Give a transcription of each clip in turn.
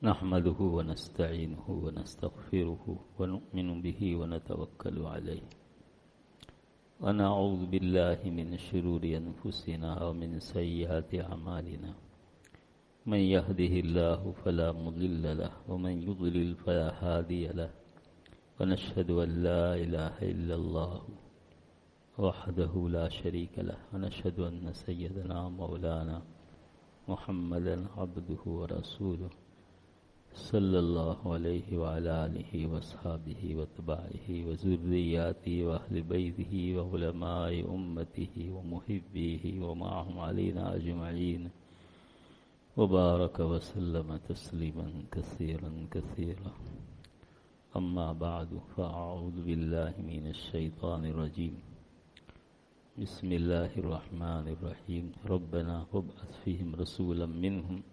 نحمده ونستعينه ونستغفره ونؤمن به ونتوكل عليه ونعوذ بالله من شرور أنفسنا ومن سيئات أعمالنا من يهده الله فلا مضل له ومن يضلل فلا هادي له ونشهد أن لا إله إلا الله وحده لا شريك له ونشهد أن سيدنا مولانا محمدا عبده ورسوله صلی اللہ علیہ وعلى آلہ واصحابہ واتباعہ وذریاتہ واہل بیتہ وعلماء امتہ ومحبیہ ومعهم علینا اجمعین وبارک وسلم تسلیما کثیرا کثیرا اما بعد فاعوذ باللہ من الشیطان الرجیم بسم اللہ الرحمن الرحیم ربنا وابعث فیہم رسولا منہم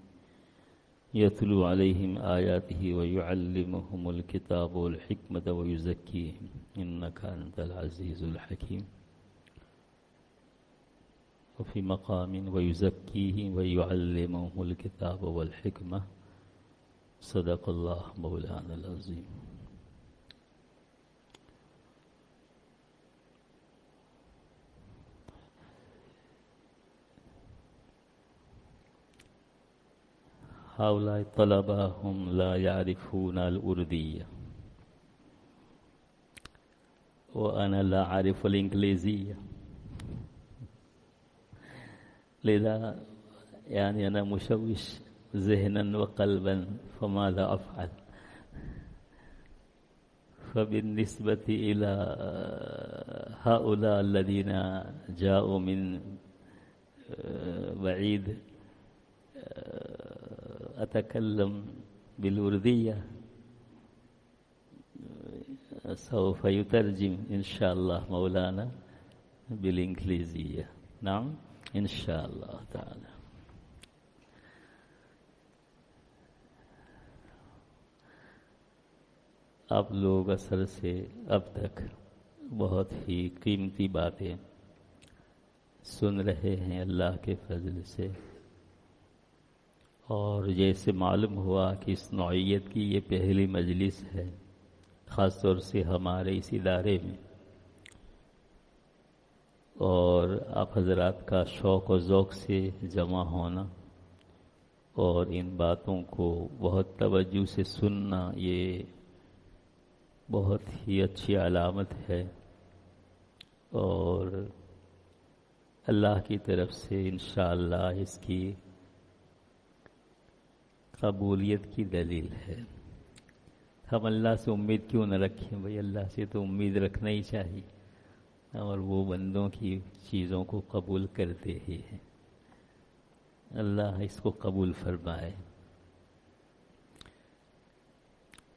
يتلو عليهم آياته ويعلمهم الكتاب والحكمة ويزكيهم إنك أنت العزيز الحكيم وفي مقام ويزكيهم ويعلمهم الكتاب والحكمة صدق الله مولانا العظيم. هؤلاء الطلبة هم لا يعرفون الأردية وأنا لا أعرف الإنجليزية، لذا يعني أنا مشوش ذهنا وقلبا، فماذا أفعل؟ فبالنسبة إلى هؤلاء الذين جاءوا من بعيد أتكلم بالأردية، سوف يترجم إن شاء الله مولانا بالإنجليزية. نعم إن شاء الله تعالى. آپ لوگ اثر سے اب تک بہت ہی قیمتی باتیں سن رہے ہیں اللہ کے فضل سے، اور جیسے معلوم ہوا کہ اس نوعیت کی یہ پہلی مجلس ہے، خاص طور سے ہمارے اس ادارے میں، اور آپ حضرات کا شوق و ذوق سے جمع ہونا اور ان باتوں کو بہت توجہ سے سننا، یہ بہت ہی اچھی علامت ہے، اور اللہ کی طرف سے انشاءاللہ اس کی قبولیت کی دلیل ہے. ہم اللہ سے امید کیوں نہ رکھیں؟ بھئی اللہ سے تو امید رکھنا ہی چاہیے، اور وہ بندوں کی چیزوں کو قبول کرتے ہی ہیں. اللہ اس کو قبول فرمائے.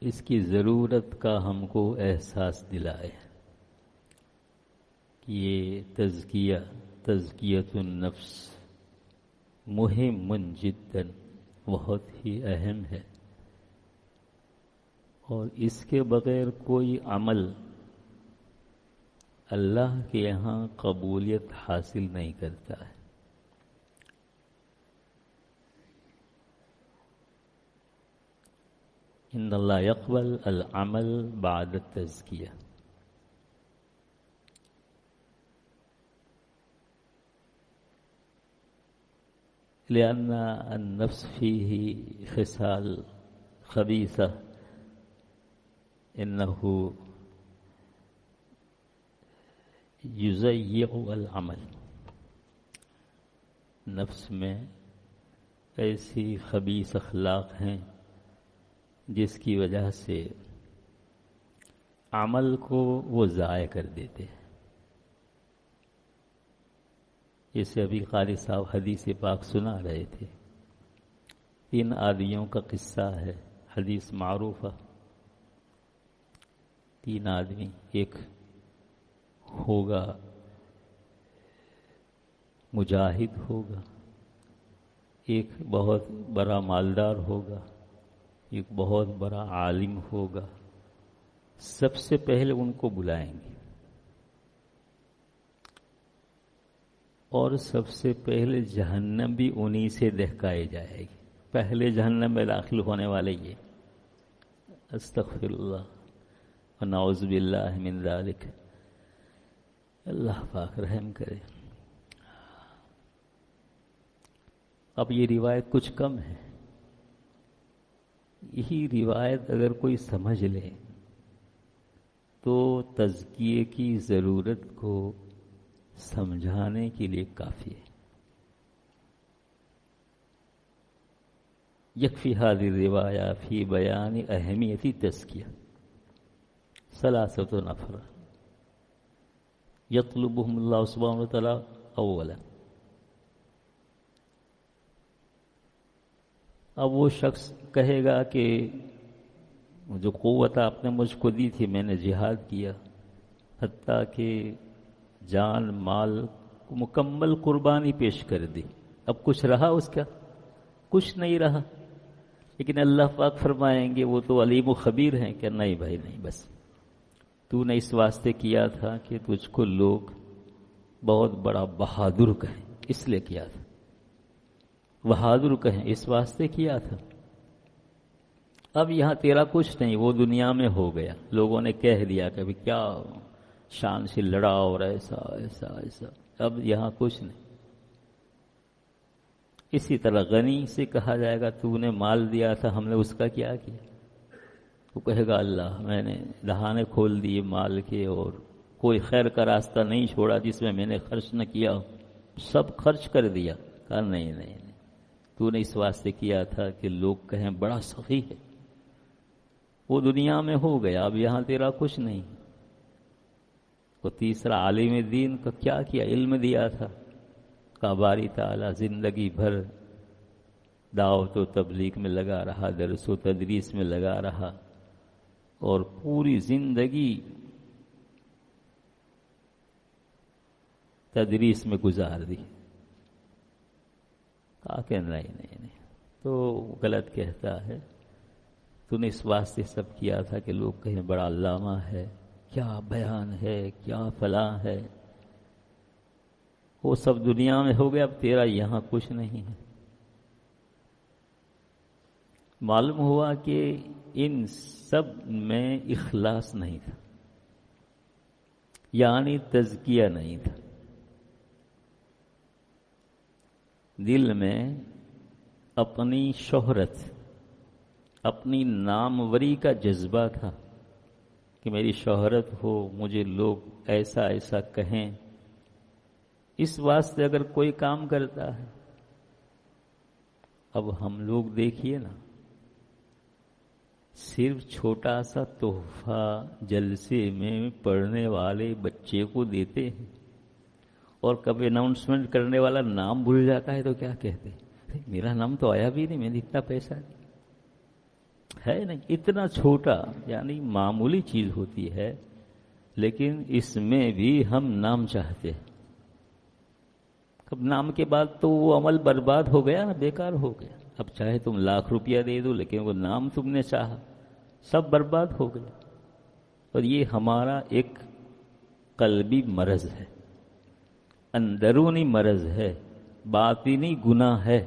اس کی ضرورت کا ہم کو احساس دلائے کہ یہ تزکیۃ النفس مہم جدا، بہت ہی اہم ہے، اور اس کے بغیر کوئی عمل اللہ کے یہاں قبولیت حاصل نہیں کرتا ہے. ان اللہ یقبل العمل بعد التزکیہ. لأن النفس فيه خصال خبيثة إنه يضيع العمل. نفس میں ایسی خبیث اخلاق ہیں جس کی وجہ سے عمل کو وہ ضائع کر دیتے ہیں. جیسے ابھی قاری صاحب حدیث پاک سنا رہے تھے، 3 آدمیوں کا قصہ ہے، حدیث معروفہ. 3 آدمی، ایک ہوگا مجاہد ہوگا، ایک بہت بڑا مالدار ہوگا، ایک بہت بڑا عالم ہوگا. سب سے پہلے ان کو بلائیں گے، اور سب سے پہلے جہنم بھی انہی سے دہکائی جائے گی. پہلے جہنم میں داخل ہونے والے یہ. استغفر اللہ ونعوذ باللہ من ذالک. اللہ پاک رحم کرے. اب یہ روایت کچھ کم ہے. یہی روایت اگر کوئی سمجھ لے تو تزکیے کی ضرورت کو سمجھانے کے لیے کافی ہے. یکفی هذه الروایہ فی بیان اہمیت تزکیہ. ثلاثۃ نفر یطلبهم اللہ سبحانہ وتعالی اولا. اب وہ شخص کہے گا کہ جو قوت آپ نے مجھ کو دی تھی میں نے جہاد کیا، حتیٰ کہ جان مال کو مکمل قربانی پیش کر دی، اب کچھ رہا اس کا؟ کچھ نہیں رہا. لیکن اللہ پاک فرمائیں گے وہ تو علیم و خبیر ہیں کہ نہیں بھائی نہیں، بس تو نے اس واسطے کیا تھا کہ تجھ کو لوگ بہت بڑا بہادر کہیں، اس لیے کیا تھا. بہادر کہیں اس واسطے کیا تھا. اب یہاں تیرا کچھ نہیں، وہ دنیا میں ہو گیا. لوگوں نے کہہ دیا کہ کیا شان سے لڑا اور ایسا ایسا ایسا. اب یہاں کچھ نہیں. اسی طرح غنی سے کہا جائے گا تو نے مال دیا تھا، ہم نے اس کا کیا کیا؟ وہ کہے گا اللہ میں نے دہانے کھول دیے مال کے اور کوئی خیر کا راستہ نہیں چھوڑا جس میں نے خرچ نہ کیا، سب خرچ کر دیا. کہا نہیں نہیں نہیں، تو نے اس واسطے کیا تھا کہ لوگ کہیں بڑا سخی ہے. وہ دنیا میں ہو گیا، اب یہاں تیرا کچھ نہیں. وہ تیسرا عالم دین کا کیا کیا؟ علم دیا تھا. کہا باری تعالیٰ زندگی بھر دعوت و تبلیغ میں لگا رہا، درس و تدریس میں لگا رہا اور پوری زندگی تدریس میں گزار دی. کہا کہ نہیں نہیں نہیں، تو غلط کہتا ہے. تو نے اس واسطے سب کیا تھا کہ لوگ کہیں بڑا علامہ ہے، کیا بیان ہے، کیا فلاں ہے. وہ سب دنیا میں ہو گیا، اب تیرا یہاں کچھ نہیں ہے. معلوم ہوا کہ ان سب میں اخلاص نہیں تھا، یعنی تزکیہ نہیں تھا. دل میں اپنی شہرت، اپنی ناموری کا جذبہ تھا کہ میری شہرت ہو، مجھے لوگ ایسا ایسا کہیں. اس واسطے اگر کوئی کام کرتا ہے، اب ہم لوگ دیکھیے نا، صرف چھوٹا سا تحفہ جلسے میں پڑھنے والے بچے کو دیتے ہیں اور کبھی اناؤنسمنٹ کرنے والا نام بھول جاتا ہے تو کیا کہتے ہیں؟ میرا نام تو آیا بھی نہیں، میں نے اتنا پیسہ دیا ہے. نہیں، اتنا چھوٹا یعنی معمولی چیز ہوتی ہے، لیکن اس میں بھی ہم نام چاہتے ہیں. اب نام کے بعد تو وہ عمل برباد ہو گیا نا، بیکار ہو گیا. اب چاہے تم لاکھ روپیہ دے دو، لیکن وہ نام تم نے چاہا، سب برباد ہو گیا. اور یہ ہمارا ایک قلبی مرض ہے، اندرونی مرض ہے، باطنی گناہ ہے.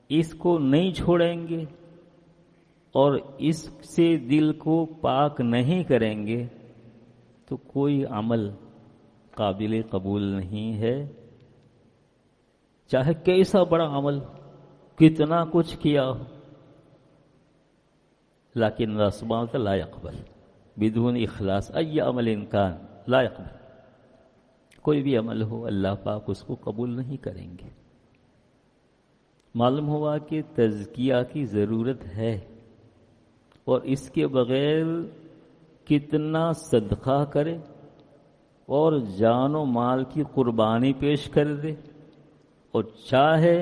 اس کو نہیں چھوڑیں گے اور اس سے دل کو پاک نہیں کریں گے تو کوئی عمل قابل قبول نہیں ہے، چاہے کیسا بڑا عمل، کتنا کچھ کیا ہو. لیکن اللہ سبحانہ وتعالی لا يقبل بدون اخلاص ای عمل انکان لا يقبل. کوئی بھی عمل ہو اللہ پاک اس کو قبول نہیں کریں گے. معلوم ہوا کہ تزکیہ کی ضرورت ہے، اور اس کے بغیر کتنا صدقہ کرے اور جان و مال کی قربانی پیش کر دے اور چاہے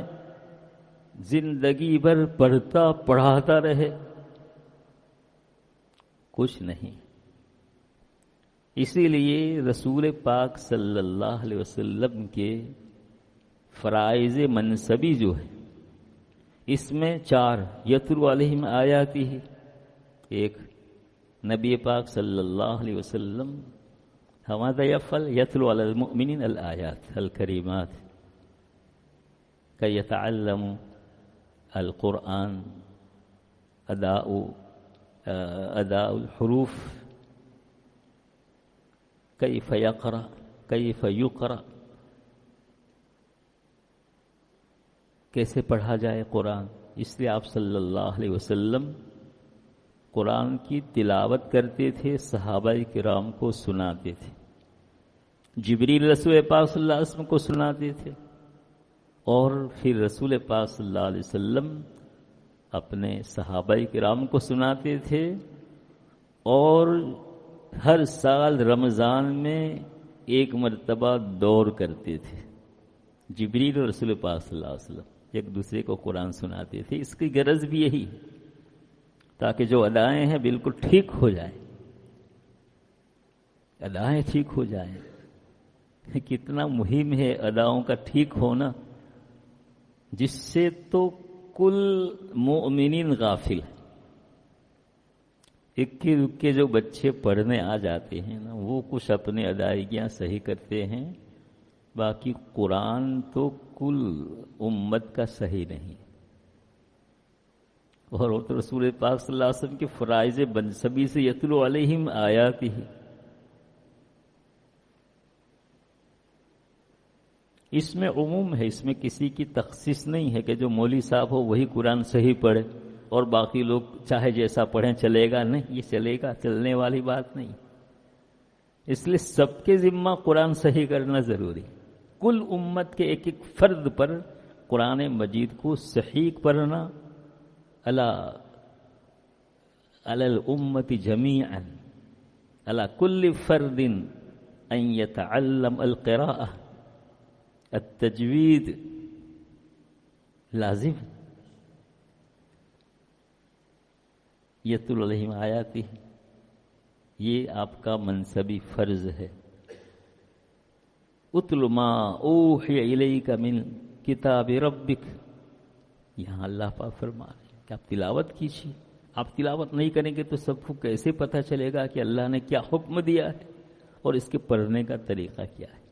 زندگی بھر پڑھتا پڑھاتا رہے، کچھ نہیں. اسی لیے رسول پاک صلی اللہ علیہ وسلم کے فرائض منصبی جو ہے، اس میں 4 یتلو علیہم آیاتہ. ایک، نبی پاک صلی اللہ علیہ وسلم ہمارا یفعل یتلو علی المؤمنین الآیات الکریمات کہ یتعلموا القرآن اداء الحروف کیف یقرأ کیف یقرأ، کیسے پڑھا جائے قرآن. اس لیے آپ صلی اللہ علیہ وسلم قرآن کی تلاوت کرتے تھے، صحابہ کرام کو سناتے تھے. جبریل رسول پاک صلی اللہ علیہ وسلم کو سناتے تھے، اور پھر رسول پاک صلی اللہ علیہ وسلم اپنے صحابہ کرام کو سناتے تھے. اور ہر سال رمضان میں ایک مرتبہ دور کرتے تھے. جبریل اور رسول پاک صلی اللہ علیہ وسلم ایک دوسرے کو قرآن سناتے تھے. اس کی غرض بھی یہی ہے تاکہ جو ادائیں ہیں بالکل ٹھیک ہو جائیں، ادائیں ٹھیک ہو جائیں. کتنا مہم ہے اداؤں کا ٹھیک ہونا، جس سے تو کل مومنین غافل ہیں. اکے دکے جو بچے پڑھنے آ جاتے ہیں نا، وہ کچھ اپنے ادائیگیاں صحیح کرتے ہیں، باقی قرآن تو کل امت کا صحیح نہیں. اور وہ تو رسول پاک صلی اللہ علیہ وسلم کے فرائض بنسبی سے یتلو علیہم آیاتہ. اس میں عموم ہے، اس میں کسی کی تخصیص نہیں ہے کہ جو مولوی صاحب ہو وہی قرآن صحیح پڑھے اور باقی لوگ چاہے جیسا پڑھیں چلے گا. نہیں، یہ چلے گا، چلنے والی بات نہیں. اس لیے سب کے ذمہ قرآن صحیح کرنا ضروری. کل امت کے ایک ایک فرد پر قرآن مجید کو صحیح پڑھنا، علی الامت جمیعا، علی کل فرد ان یتعلم القراءہ، التجوید لازم. یتلو علیہم آیاتہ، یہ آپ کا منصبی فرض ہے. اتل ما اوحی الیک من کتاب ربک، یہاں اللہ پاک فرما رہے ہیں کہ آپ تلاوت کیجیے. آپ تلاوت نہیں کریں گے تو سب کو کیسے پتہ چلے گا کہ اللہ نے کیا حکم دیا ہے اور اس کے پڑھنے کا طریقہ کیا ہے.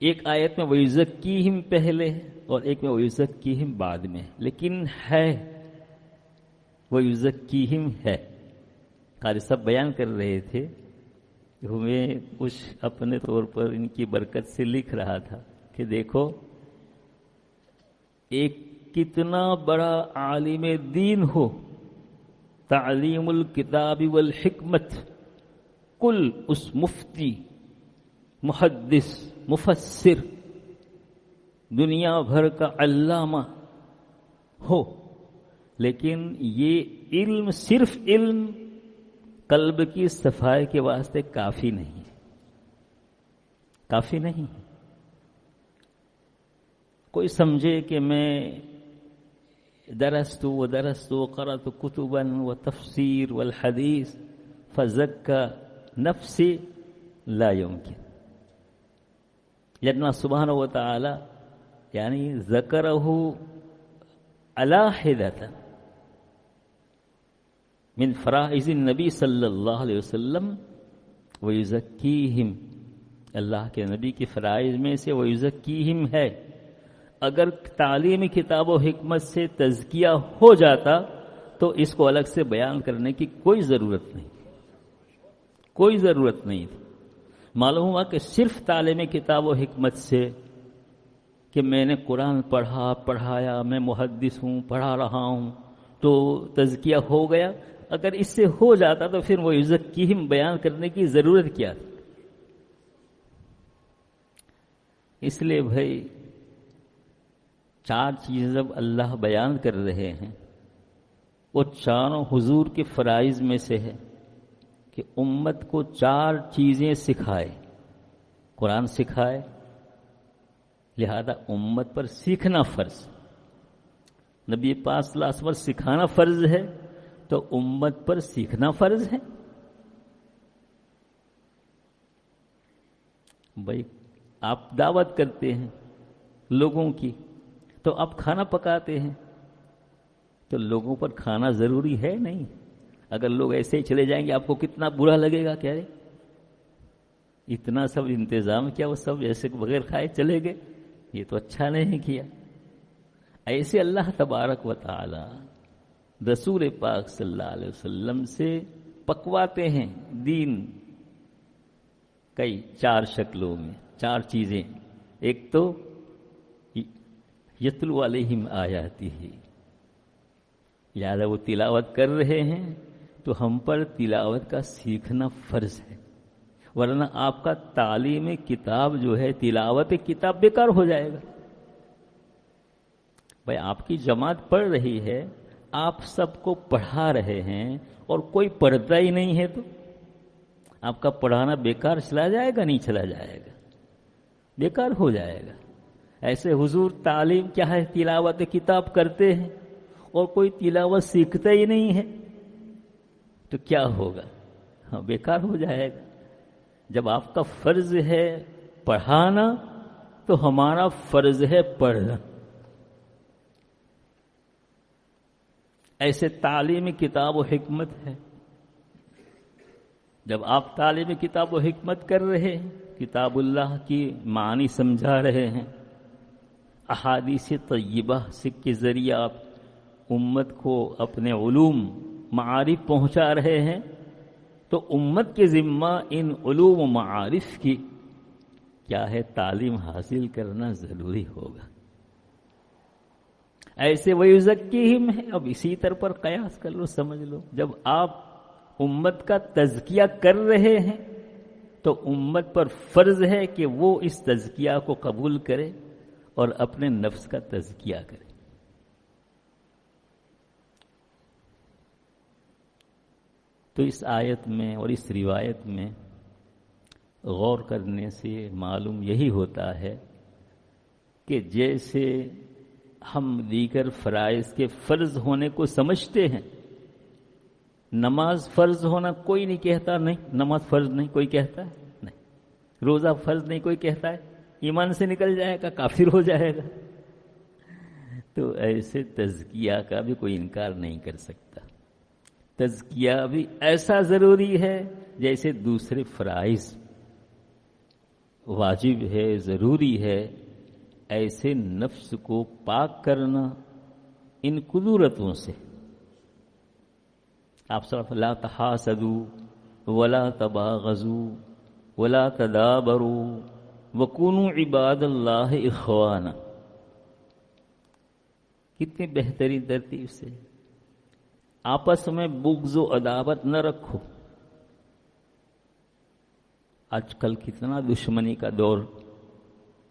ایک آیت میں وَيُزَكِّيهِمْ پہلے ہے اور ایک میں وَيُزَكِّيهِمْ بعد میں، لیکن ہے وَيُزَكِّيهِمْ ہے. قاری صاحب بیان کر رہے تھے، میں کچھ اپنے طور پر ان کی برکت سے لکھ رہا تھا کہ دیکھو ایک کتنا بڑا عالم دین ہو، تعلیم الکتاب والحکمت، کل اس مفتی، محدث، مفسر، دنیا بھر کا علامہ ہو، لیکن یہ علم صرف علم قلب کی صفائی کے واسطے کافی نہیں، کافی نہیں. کوئی سمجھے کہ میں درست قرأت کتبا وتفسیر والحدیث فزکا نفسی، لا يمکن. لأن سبحانہ وتعالی یعنی ذکرہ علاحدۃ من فرائض النبی صلی اللہ علیہ وسلم ویزکیہم، اللہ کے نبی کی فرائض میں سے ویزکیہم ہے. اگر تعلیم کتاب و حکمت سے تزکیہ ہو جاتا تو اس کو الگ سے بیان کرنے کی کوئی ضرورت نہیں، کوئی ضرورت نہیں تھی. معلوم ہوا کہ صرف تعلیم کتاب و حکمت سے کہ میں نے قرآن پڑھایا، میں محدث ہوں، پڑھا رہا ہوں، تو تزکیہ ہو گیا. اگر اس سے ہو جاتا تو پھر وہ یزکیہم بیان کرنے کی ضرورت کیا تھی. اس لیے بھائی 4 چیزیں جب اللہ بیان کر رہے ہیں، وہ چاروں حضور کے فرائض میں سے ہے کہ امت کو 4 چیزیں سکھائے. قرآن سکھائے، لہذا امت پر سیکھنا فرض. نبی پاک صلی اللہ علیہ وسلم پر سکھانا فرض ہے تو امت پر سیکھنا فرض ہے. بھائی آپ دعوت کرتے ہیں لوگوں کی، تو آپ کھانا پکاتے ہیں، تو لوگوں پر کھانا ضروری ہے نہیں؟ اگر لوگ ایسے ہی چلے جائیں گے آپ کو کتنا برا لگے گا. کیا ہے اتنا سب انتظام کیا، وہ سب ایسے بغیر کھائے چلے گئے، یہ تو اچھا نہیں کیا. ایسے اللہ تبارک و تعالی رسول پاک صلی اللہ علیہ وسلم سے پکواتے ہیں دین کئی 4 شکلوں میں، 4 چیزیں. ایک تو یتلو علیہم آیاتہ، لہٰذا وہ تلاوت کر رہے ہیں تو ہم پر تلاوت کا سیکھنا فرض ہے، ورنہ آپ کا تعلیم کتاب جو ہے، تلاوت کتاب بیکار ہو جائے گا. بھائی آپ کی جماعت پڑھ رہی ہے، آپ سب کو پڑھا رہے ہیں اور کوئی پڑھتا ہی نہیں ہے تو آپ کا پڑھانا بیکار چلا جائے گا؟ نہیں چلا جائے گا، بیکار ہو جائے گا. ایسے حضور تعلیم کیا ہے، تلاوت کتاب کرتے ہیں اور کوئی تلاوت سیکھتا ہی نہیں ہے تو کیا ہوگا؟ ہاں بیکار ہو جائے گا. جب آپ کا فرض ہے پڑھانا تو ہمارا فرض ہے پڑھنا. ایسے تعلیم کتاب و حکمت ہے. جب آپ تعلیم کتاب و حکمت کر رہے ہیں، کتاب اللہ کی معنی سمجھا رہے ہیں، احادیث طیبہ کے ذریعے آپ امت کو اپنے علوم معارف پہنچا رہے ہیں، تو امت کے ذمہ ان علوم و معارف کی کیا ہے، تعلیم حاصل کرنا ضروری ہوگا. ایسے وَيُزَكِّيهِمْ ہے. اب اسی طرح پر قیاس کر لو، سمجھ لو. جب آپ امت کا تزکیہ کر رہے ہیں تو امت پر فرض ہے کہ وہ اس تزکیہ کو قبول کرے اور اپنے نفس کا تزکیہ کرے. تو اس آیت میں اور اس روایت میں غور کرنے سے معلوم یہی ہوتا ہے کہ جیسے ہم دیگر فرائض کے فرض ہونے کو سمجھتے ہیں، نماز فرض ہونا کوئی نہیں کہتا، نہیں نماز فرض نہیں کوئی کہتا ہے، نہیں روزہ فرض نہیں کوئی کہتا ہے، ایمان سے نکل جائے گا، کافر ہو جائے گا. تو ایسے تزکیہ کا بھی کوئی انکار نہیں کر سکتا. تزکیہ بھی ایسا ضروری ہے جیسے دوسرے فرائض واجب ہے، ضروری ہے. ایسے نفس کو پاک کرنا ان قدورتوں سے. آپ صرف لا تحاسدوا ولا تباغضوا ولا تدابروا وکونوا عباد اللہ اخوانا. کتنی بہترین ترتیب سے. آپس میں بغض و عداوت نہ رکھو. آج کل کتنا دشمنی کا دور،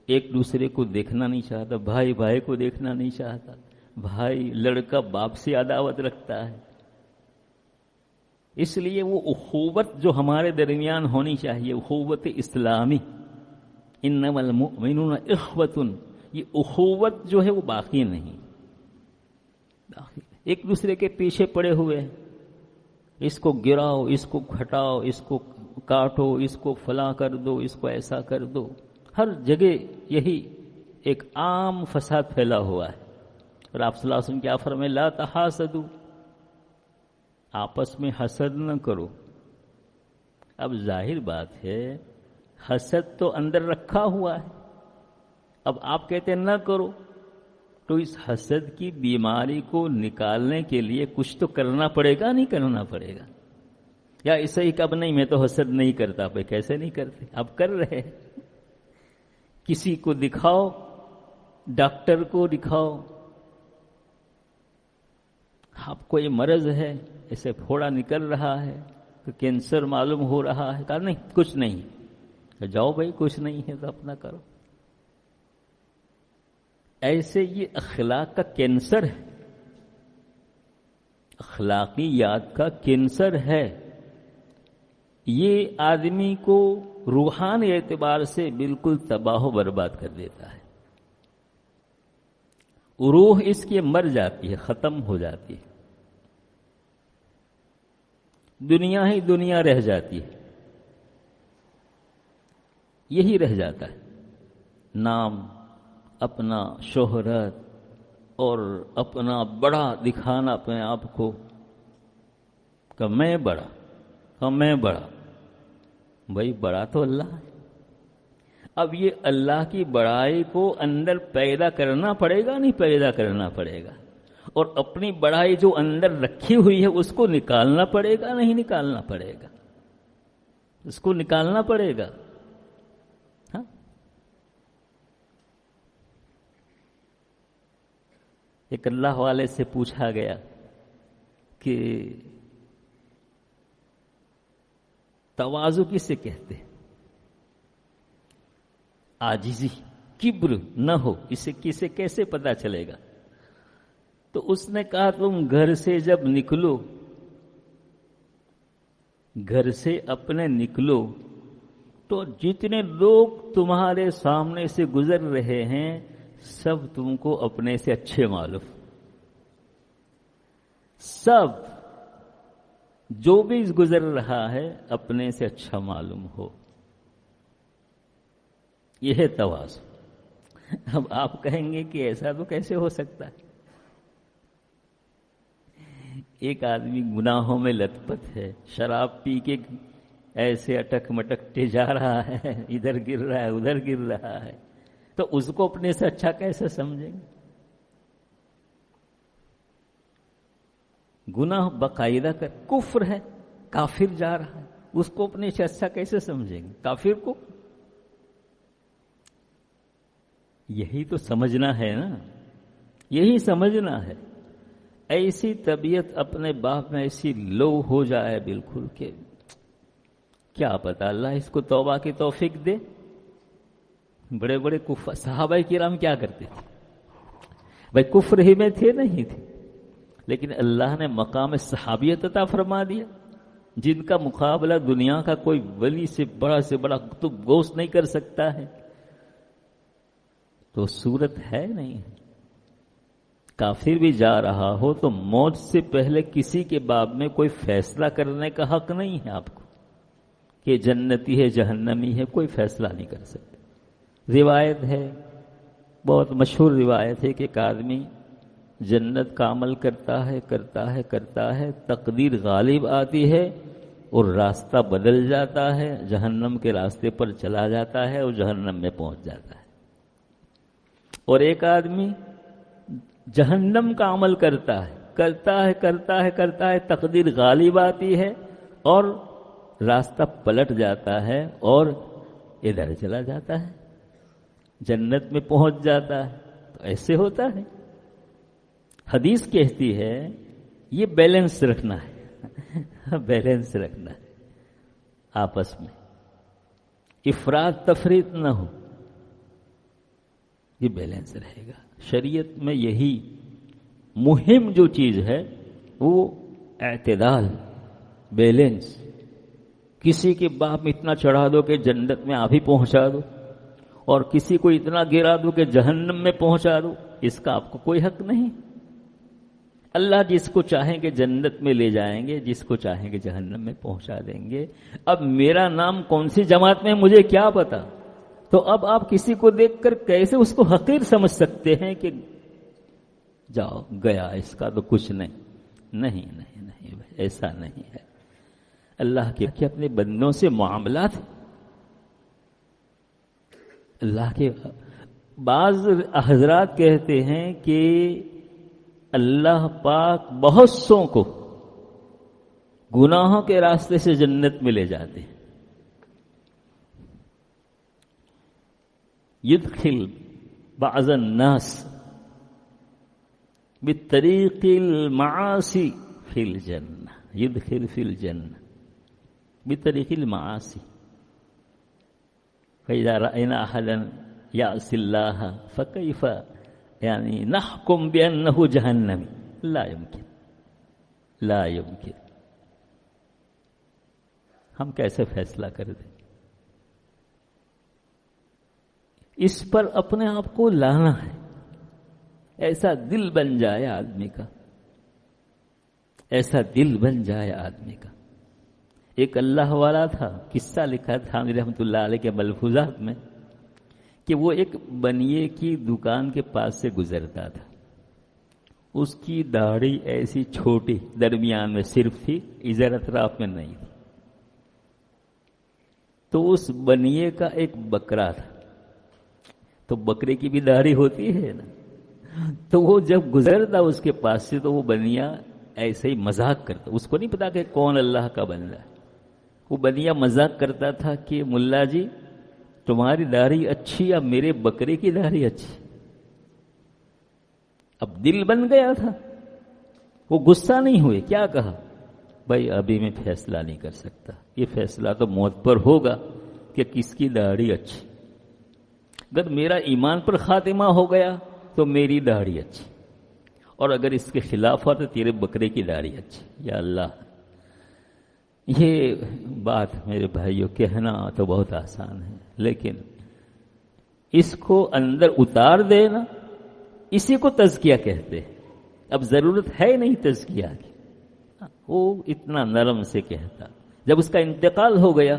ایک دوسرے کو دیکھنا نہیں چاہتا، بھائی بھائی کو دیکھنا نہیں چاہتا، بھائی لڑکا باپ سے عداوت رکھتا ہے. اس لیے وہ اخوت جو ہمارے درمیان ہونی چاہیے، اخوت اسلامی، انما المؤمنون اخوۃ، یہ اخوت جو ہے وہ باقی نہیں. ایک دوسرے کے پیچھے پڑے ہوئے ہیں، اس کو گراؤ، اس کو گھٹاؤ، اس کو کاٹو، اس کو فلاں کر دو، اس کو ایسا کر دو. ہر جگہ یہی ایک عام فساد پھیلا ہوا ہے. اور آپ صلی اللہ علیہ وسلم کیا فرمائے، لا تحاسدوا، آپس میں حسد نہ کرو. اب ظاہر بات ہے حسد تو اندر رکھا ہوا ہے، اب آپ کہتے ہیں نہ کرو، تو اس حسد کی بیماری کو نکالنے کے لیے کچھ تو کرنا پڑے گا، نہیں کرنا پڑے گا؟ یا اسے ہی کب نہیں، میں تو حسد نہیں کرتا. پہ کیسے نہیں کرتے؟ اب کر رہے ہیں. کسی کو دکھاؤ، ڈاکٹر کو دکھاؤ، آپ کو یہ مرض ہے، اسے پھوڑا نکل رہا ہے، تو کینسر معلوم ہو رہا ہے، کہا نہیں کچھ نہیں. جاؤ بھائی کچھ نہیں ہے تو اپنا کرو. ایسے یہ اخلاق کا کینسر ہے، اخلاقیات کا کینسر ہے. یہ آدمی کو روحانی اعتبار سے بالکل تباہ و برباد کر دیتا ہے. روح اس کی مر جاتی ہے، ختم ہو جاتی ہے، دنیا ہی دنیا رہ جاتی ہے. یہی رہ جاتا ہے، نام، اپنا شہرت اور اپنا بڑا دکھانا اپنے آپ کو، کہ میں بڑا، کہ میں بڑا. بھائی بڑا تو اللہ ہے. اب یہ اللہ کی بڑائی کو اندر پیدا کرنا پڑے گا، نہیں پیدا کرنا پڑے گا؟ اور اپنی بڑائی جو اندر رکھی ہوئی ہے اس کو نکالنا پڑے گا، نہیں نکالنا پڑے گا؟ اس کو نکالنا پڑے گا۔ ہاں، ایک اللہ والے سے پوچھا گیا کہ تواضع کسے کہتے ہیں؟ عاجزی، کبر نہ ہو، اسے کسے کیسے پتا چلے گا؟ تو اس نے کہا تم گھر سے جب نکلو، گھر سے اپنے نکلو تو جتنے لوگ تمہارے سامنے سے گزر رہے ہیں سب تم کو اپنے سے اچھے معلوم، سب جو بھی گزر رہا ہے اپنے سے اچھا معلوم ہو۔ یہ ہے تواضع۔ اب آپ کہیں گے کہ ایسا تو کیسے ہو سکتا ہے؟ ایک آدمی گناہوں میں لت پت ہے، شراب پی کے ایسے اٹک مٹکتے جا رہا ہے، ادھر گر رہا ہے ادھر گر رہا ہے، تو اس کو اپنے سے اچھا کیسے سمجھیں گے؟ گناہ باقاعدہ کر، کفر ہے، کافر جا رہا ہے، اس کو اپنے سے اچھا کیسے سمجھیں گے کافر کو؟ یہی تو سمجھنا ہے نا، یہی سمجھنا ہے۔ ایسی طبیعت اپنے باپ میں ایسی لو ہو جائے بالکل کہ کیا پتا اللہ اس کو توبہ کی توفیق دے۔ بڑے بڑے صحابہ کرام کیا کرتے تھے بھائی؟ کفر ہی میں تھے نہیں تھے، لیکن اللہ نے مقام صحابیت عطا فرما دیا جن کا مقابلہ دنیا کا کوئی ولی سے بڑا کتب گوش نہیں کر سکتا ہے۔ تو صورت ہے نہیں، کافر بھی جا رہا ہو تو موت سے پہلے کسی کے باب میں کوئی فیصلہ کرنے کا حق نہیں ہے آپ کو کہ جنتی ہے جہنمی ہے، کوئی فیصلہ نہیں کر سکتے۔ روایت ہے، بہت مشہور روایت ہے کہ ایک آدمی جنت کا عمل کرتا ہے، تقدیر غالب آتی ہے اور راستہ بدل جاتا ہے، جہنم کے راستے پر چلا جاتا ہے اور جہنم میں پہنچ جاتا ہے۔ اور ایک آدمی جہنم کا عمل کرتا ہے، تقدیر غالب آتی ہے اور راستہ پلٹ جاتا ہے اور ادھر چلا جاتا ہے، جنت میں پہنچ جاتا ہے۔ تو ایسے ہوتا ہے۔ حدیث کہتی ہے یہ بیلنس رکھنا ہے، بیلنس رکھنا ہے آپس میں، افراط تفریط نہ ہو، یہ بیلنس رہے گا۔ شریعت میں یہی مہم جو چیز ہے وہ اعتدال، بیلنس۔ کسی کے باپ میں اتنا چڑھا دو کہ جنت میں آپ ہی پہنچا دو، اور کسی کو اتنا گرا دو کہ جہنم میں پہنچا دو، اس کا آپ کو کوئی حق نہیں۔ اللہ جس کو چاہیں گے جنت میں لے جائیں گے، جس کو چاہیں گے جہنم میں پہنچا دیں گے۔ اب میرا نام کون سی جماعت میں مجھے کیا پتا؟ تو اب آپ کسی کو دیکھ کر کیسے اس کو حقیر سمجھ سکتے ہیں کہ جاؤ گیا اس کا تو کچھ نہیں، ایسا نہیں ہے۔ اللہ کے اپنے بندوں سے معاملات، اللہ کے بعض حضرات کہتے ہیں کہ اللہ پاک بہت سوں کو گناہوں کے راستے سے جنت میں لے جاتے ہیں۔ يدخل بعض الناس بطريق المعاصي في الجنة، يدخل في الجنة بطريق المعاصي، فإذا رأينا أحدا يعصي الله فكيف يعني نحكم بأنه جهنمي؟ لا يمكن۔ ہم کیسے فیصلہ کر دیں؟ اس پر اپنے آپ کو لانا ہے، ایسا دل بن جائے آدمی کا، ایسا دل بن جائے آدمی کا۔ ایک اللہ والا تھا، قصہ لکھا تھا امیر رحمۃ اللہ علیہ کے ملفوظات میں کہ وہ ایک بنیے کی دکان کے پاس سے گزرتا تھا، اس کی داڑھی ایسی چھوٹی درمیان میں صرف تھی، ادھر اطراف میں نہیں تھی۔ تو اس بنیے کا ایک بکرا تھا، تو بکرے کی بھی داڑھی ہوتی ہے نا. تو وہ جب گزرتا اس کے پاس سے تو وہ بنیا ایسے ہی مذاق کرتا، اس کو نہیں پتا کہ کون اللہ کا بندہ ہے. وہ بنیا مذاق کرتا تھا کہ ملا جی تمہاری داڑھی اچھی یا میرے بکرے کی داڑھی اچھی. اب دل بن گیا تھا، وہ غصہ نہیں ہوئے. کیا کہا؟ بھائی ابھی میں فیصلہ نہیں کر سکتا، یہ فیصلہ تو موت پر ہوگا کہ کس کی داڑھی اچھی. اگر میرا ایمان پر خاتمہ ہو گیا تو میری داڑھی اچھی، اور اگر اس کے خلاف ہوا تو تیرے بکرے کی داڑھی اچھی. یا اللہ، یہ بات میرے بھائیوں کہنا تو بہت آسان ہے، لیکن اس کو اندر اتار دینا، اسی کو تزکیہ کہتے ہیں. اب ضرورت ہے نہیں تزکیہ کی، وہ اتنا نرم سے کہتا. جب اس کا انتقال ہو گیا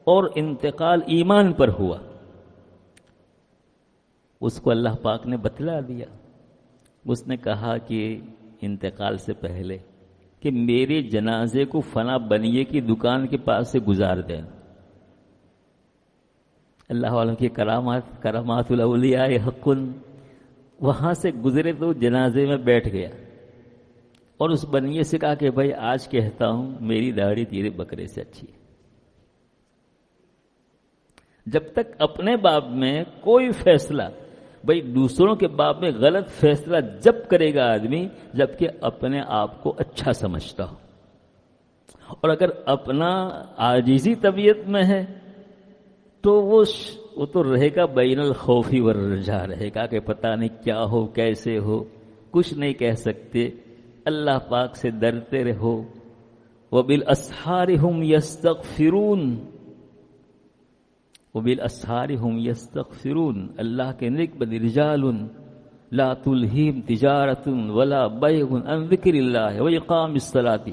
اور انتقال ایمان پر ہوا، اس کو اللہ پاک نے بتلا دیا. اس نے کہا کہ انتقال سے پہلے کہ میرے جنازے کو فنا بنیے کی دکان کے پاس سے گزار دینا. اللہ والوں کی کرامات الاولیاء حق، وہاں سے گزرے تو جنازے میں بیٹھ گیا اور اس بنیے سے کہا کہ بھائی آج کہتا ہوں میری داڑھی تیرے بکرے سے اچھی ہے. جب تک اپنے باب میں کوئی فیصلہ، بھائی دوسروں کے باب میں غلط فیصلہ جب کرے گا آدمی جبکہ اپنے آپ کو اچھا سمجھتا ہو، اور اگر اپنا عاجزی طبیعت میں ہے تو وہ تو رہے گا بین الخوفی والرجا، رہے گا کہ پتہ نہیں کیا ہو کیسے ہو، کچھ نہیں کہہ سکتے. اللہ پاک سے ڈرتے رہو. وبالاسحار هم یستغفرون، وبالاسحار هم یستغفرون. اللہ کے نیک بندے رجال لا تلہیم تجارت ولا بیع عن ذکر اللہ واقام الصلاۃ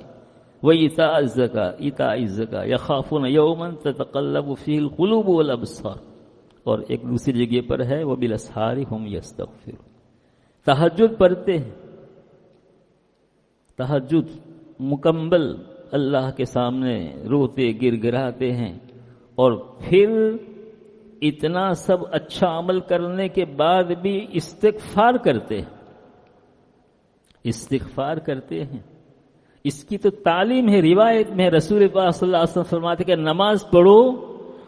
وایتاء الزکاۃ یخافون یوما تتقلب فیہ القلوب والابصار. اور ایک دوسری جگہ پر ہے وبالاسحار هم یستغفرون. تہجد پڑھتے ہیں، تہجد مکمل اللہ کے سامنے روتے گر گراتے ہیں، اور پھر اتنا سب اچھا عمل کرنے کے بعد بھی استغفار کرتے ہیں. استغفار کرتے ہیں. اس کی تو تعلیم ہے. روایت میں رسول پاک صلی اللہ علیہ وسلم فرماتے کہ نماز پڑھو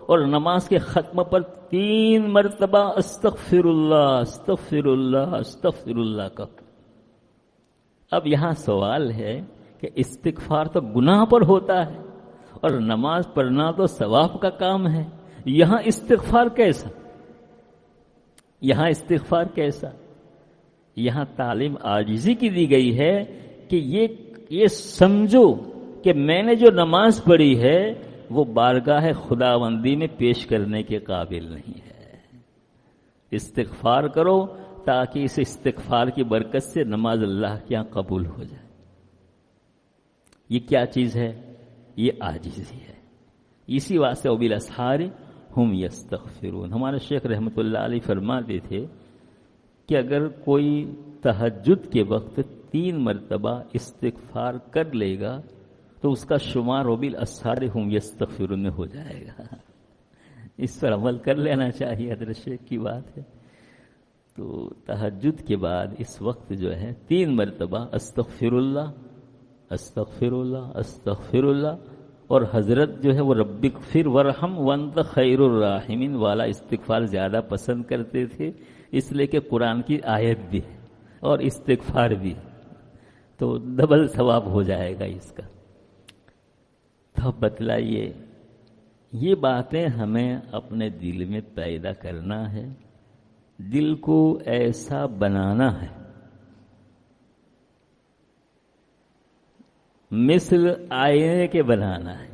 اور نماز کے ختم پر 3 مرتبہ استغفر اللہ استغفر اللہ استغفر اللہ کا. اب یہاں سوال ہے کہ استغفار تو گناہ پر ہوتا ہے اور نماز پڑھنا تو ثواب کا کام ہے. یہاں استغفار کیسا؟ یہاں استغفار کیسا؟ یہاں تعلیم عاجزی کی دی گئی ہے کہ یہ سمجھو کہ میں نے جو نماز پڑھی ہے وہ بارگاہ خداوندی میں پیش کرنے کے قابل نہیں ہے. استغفار کرو تاکہ اس استغفار کی برکت سے نماز اللہ کے یہاں قبول ہو جائے. یہ کیا چیز ہے؟ یہ عاجزی ہے. اسی واسطے وبالاسحار ہم یستغفرون. ہمارے شیخ رحمۃ اللہ علیہ فرماتے تھے کہ اگر کوئی تہجد کے وقت 3 مرتبہ استغفار کر لے گا تو اس کا شمار وبالاسحار ہم یستغفرون میں ہو جائے گا. اس پر عمل کر لینا چاہیے. حضرت شیخ کی بات ہے. تو تہجد کے بعد اس وقت جو ہے 3 مرتبہ استغفر اللہ استغفر اللہ استغفر اللہ، اور حضرت جو ہے وہ رب اغفر ورحم وانت خیر الراحمین والا استغفار زیادہ پسند کرتے تھے، اس لیے کہ قرآن کی آیت بھی ہے اور استغفار بھی، تو ڈبل ثواب ہو جائے گا اس کا. تو بتلائیے، یہ باتیں ہمیں اپنے دل میں پیدا کرنا ہے، دل کو ایسا بنانا ہے مثل آئینے کے بنانا ہے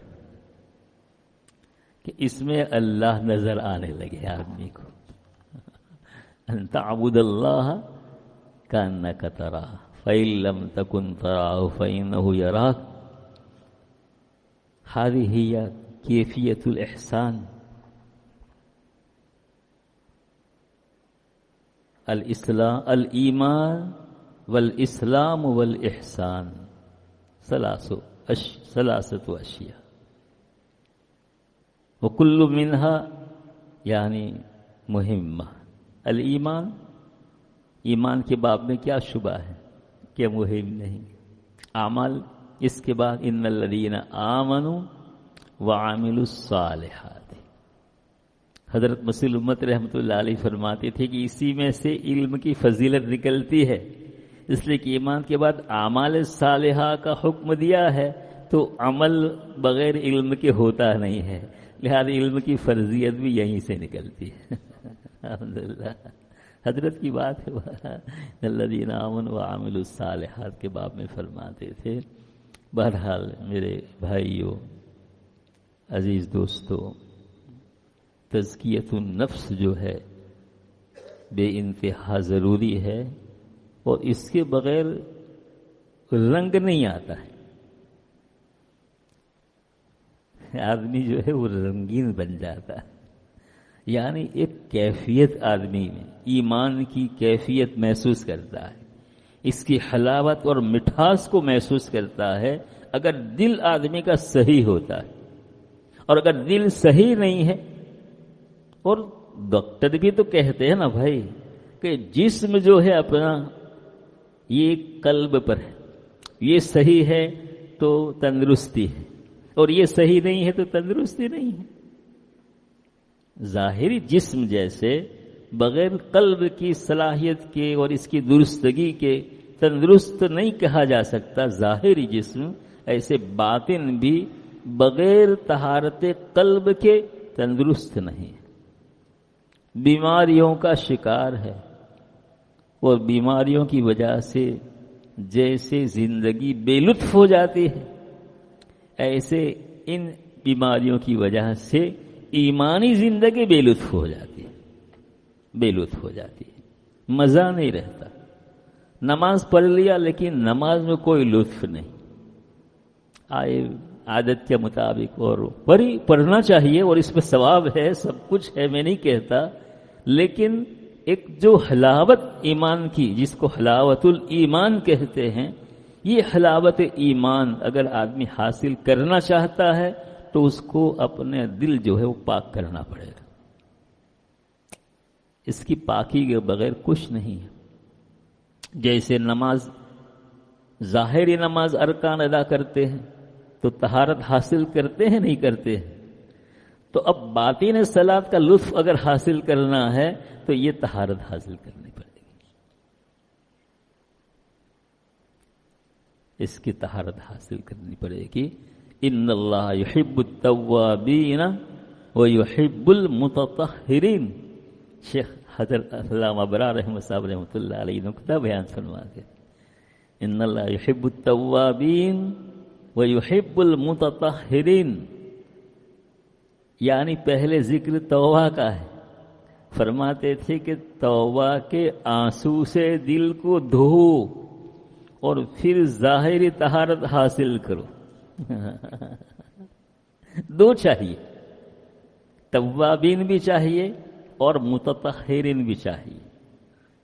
کہ اس میں اللہ نظر آنے لگے آدمی کو. ان تعبد اللہ کانک تراہ فإن لم تکن تراہ فإنہ یراک. هذه هي کیفیت الاحسان. الایمان والاسلام والاحسان ثلاثة اشیاء وکل منها یعنی مہمہ. الایمان، ایمان کے باب میں کیا شبہ ہے کہ مہم نہیں. اعمال اس کے بعد ان الذین آمنوا وعملوا الصالحات. حضرت مسیح امت رحمۃ اللہ علیہ فرماتے تھے کہ اسی میں سے علم کی فضیلت نکلتی ہے، اس لیے کہ ایمان کے بعد اعمال صالحہ کا حکم دیا ہے تو عمل بغیر علم کے ہوتا نہیں ہے، لہذا علم کی فرضیت بھی یہیں سے نکلتی ہے. الحمدللہ حضرت کی بات ہے. الذین آمنوا وعملوا الصالحات کے باب میں فرماتے تھے. بہرحال میرے بھائیوں، عزیز دوستو، تزکیۃ النفس جو ہے بے انتہا ضروری ہے، اور اس کے بغیر رنگ نہیں آتا ہے. آدمی جو ہے وہ رنگین بن جاتا ہے، یعنی ایک کیفیت آدمی میں ایمان کی کیفیت محسوس کرتا ہے، اس کی حلاوت اور مٹھاس کو محسوس کرتا ہے اگر دل آدمی کا صحیح ہوتا ہے. اور اگر دل صحیح نہیں ہے، اور ڈاکٹر بھی تو کہتے ہیں نا بھائی کہ جسم جو ہے اپنا یہ قلب پر ہے، یہ صحیح ہے تو تندرستی ہے، اور یہ صحیح نہیں ہے تو تندرستی نہیں ہے. ظاہری جسم جیسے بغیر قلب کی صلاحیت کے اور اس کی درستگی کے تندرست نہیں کہا جا سکتا، ظاہری جسم ایسے باطن بھی بغیر طہارت قلب کے تندرست نہیں، بیماریوں کا شکار ہے. اور بیماریوں کی وجہ سے جیسے زندگی بے لطف ہو جاتی ہے، ایسے ان بیماریوں کی وجہ سے ایمانی زندگی بے لطف ہو جاتی ہے، بے لطف ہو جاتی ہے، مزہ نہیں رہتا. نماز پڑھ لیا لیکن نماز میں کوئی لطف نہیں. آئے عادت کے مطابق، اور پڑھنا چاہیے اور اس میں ثواب ہے، سب کچھ ہے، میں نہیں کہتا، لیکن ایک جو حلاوت ایمان کی، جس کو حلاوت الایمان کہتے ہیں، یہ حلاوت ایمان اگر آدمی حاصل کرنا چاہتا ہے تو اس کو اپنے دل جو ہے وہ پاک کرنا پڑے گا. اس کی پاکی کے بغیر کچھ نہیں ہے. جیسے نماز، ظاہری نماز ارکان ادا کرتے ہیں تو طہارت حاصل کرتے ہیں نہیں کرتے ہیں، تو اب باطن صلاۃ کا لطف اگر حاصل کرنا ہے تو یہ طہارت حاصل کرنی پڑے گی. اس کی طہارت حاصل کرنی پڑے گی. ان اللہ یحب التوابین ویحب المتطہرین. شیخ حضرت علامہ ابرار رحمۃ صاحب رحمۃ اللہ علیہ نقطہ بیان فرماتے ہیں، ان اللہ یحب التوابین ویحب المتطہرین، یعنی پہلے ذکر توبہ کا ہے. فرماتے تھے کہ توبہ کے آنسو سے دل کو دھو اور پھر ظاہری طہارت حاصل کرو. دو چاہیے، توابین بھی چاہیے اور متطہرین بھی چاہیے.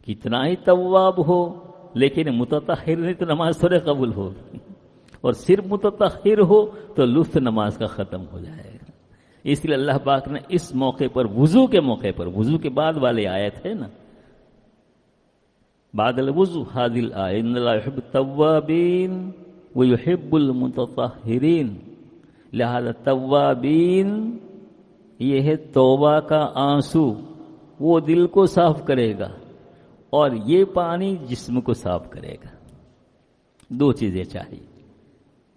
کتنا ہی تواب ہو لیکن متطہر نہیں تو نماز تھوڑے قبول ہوگی، اور صرف متطہر ہو تو لطف نماز کا ختم ہو جائے گا. اس لیے اللہ پاک نے اس موقع پر، وضو کے موقع پر، وضو کے بعد والے آیت ہے نا، بعد الوضو حاضل آئے، ان اللہ یحب التوابین ویحب المتطہرین. لہذا توابین یہ ہے توبہ کا آنسو، وہ دل کو صاف کرے گا، اور یہ پانی جسم کو صاف کرے گا. دو چیزیں چاہیے.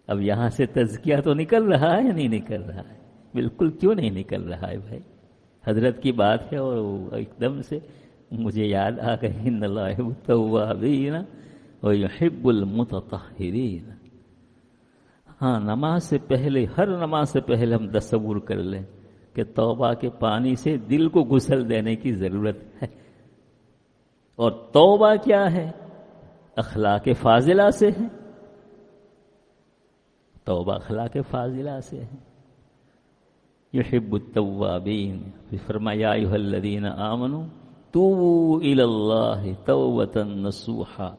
اب یہاں سے تزکیہ تو نکل رہا ہے یا نہیں نکل رہا ہے؟ بالکل کیوں نہیں نکل رہا ہے بھائی؟ حضرت کی بات ہے اور ایک دم سے مجھے یاد آ گئی، ان اللہ یحب التوابین ویحب المتطہرین. ہاں، نماز سے پہلے، ہر نماز سے پہلے ہم تصور کر لیں کہ توبہ کے پانی سے دل کو غسل دینے کی ضرورت ہے. اور توبہ کیا ہے؟ اخلاق فاضلہ سے ہے. توبہ اخلاق فاضلہ سے ہے. یحب التوابین. پھر فرمایا یا ایھا الذین آمنوا توبوا الی اللہ توبۃ نصوحا.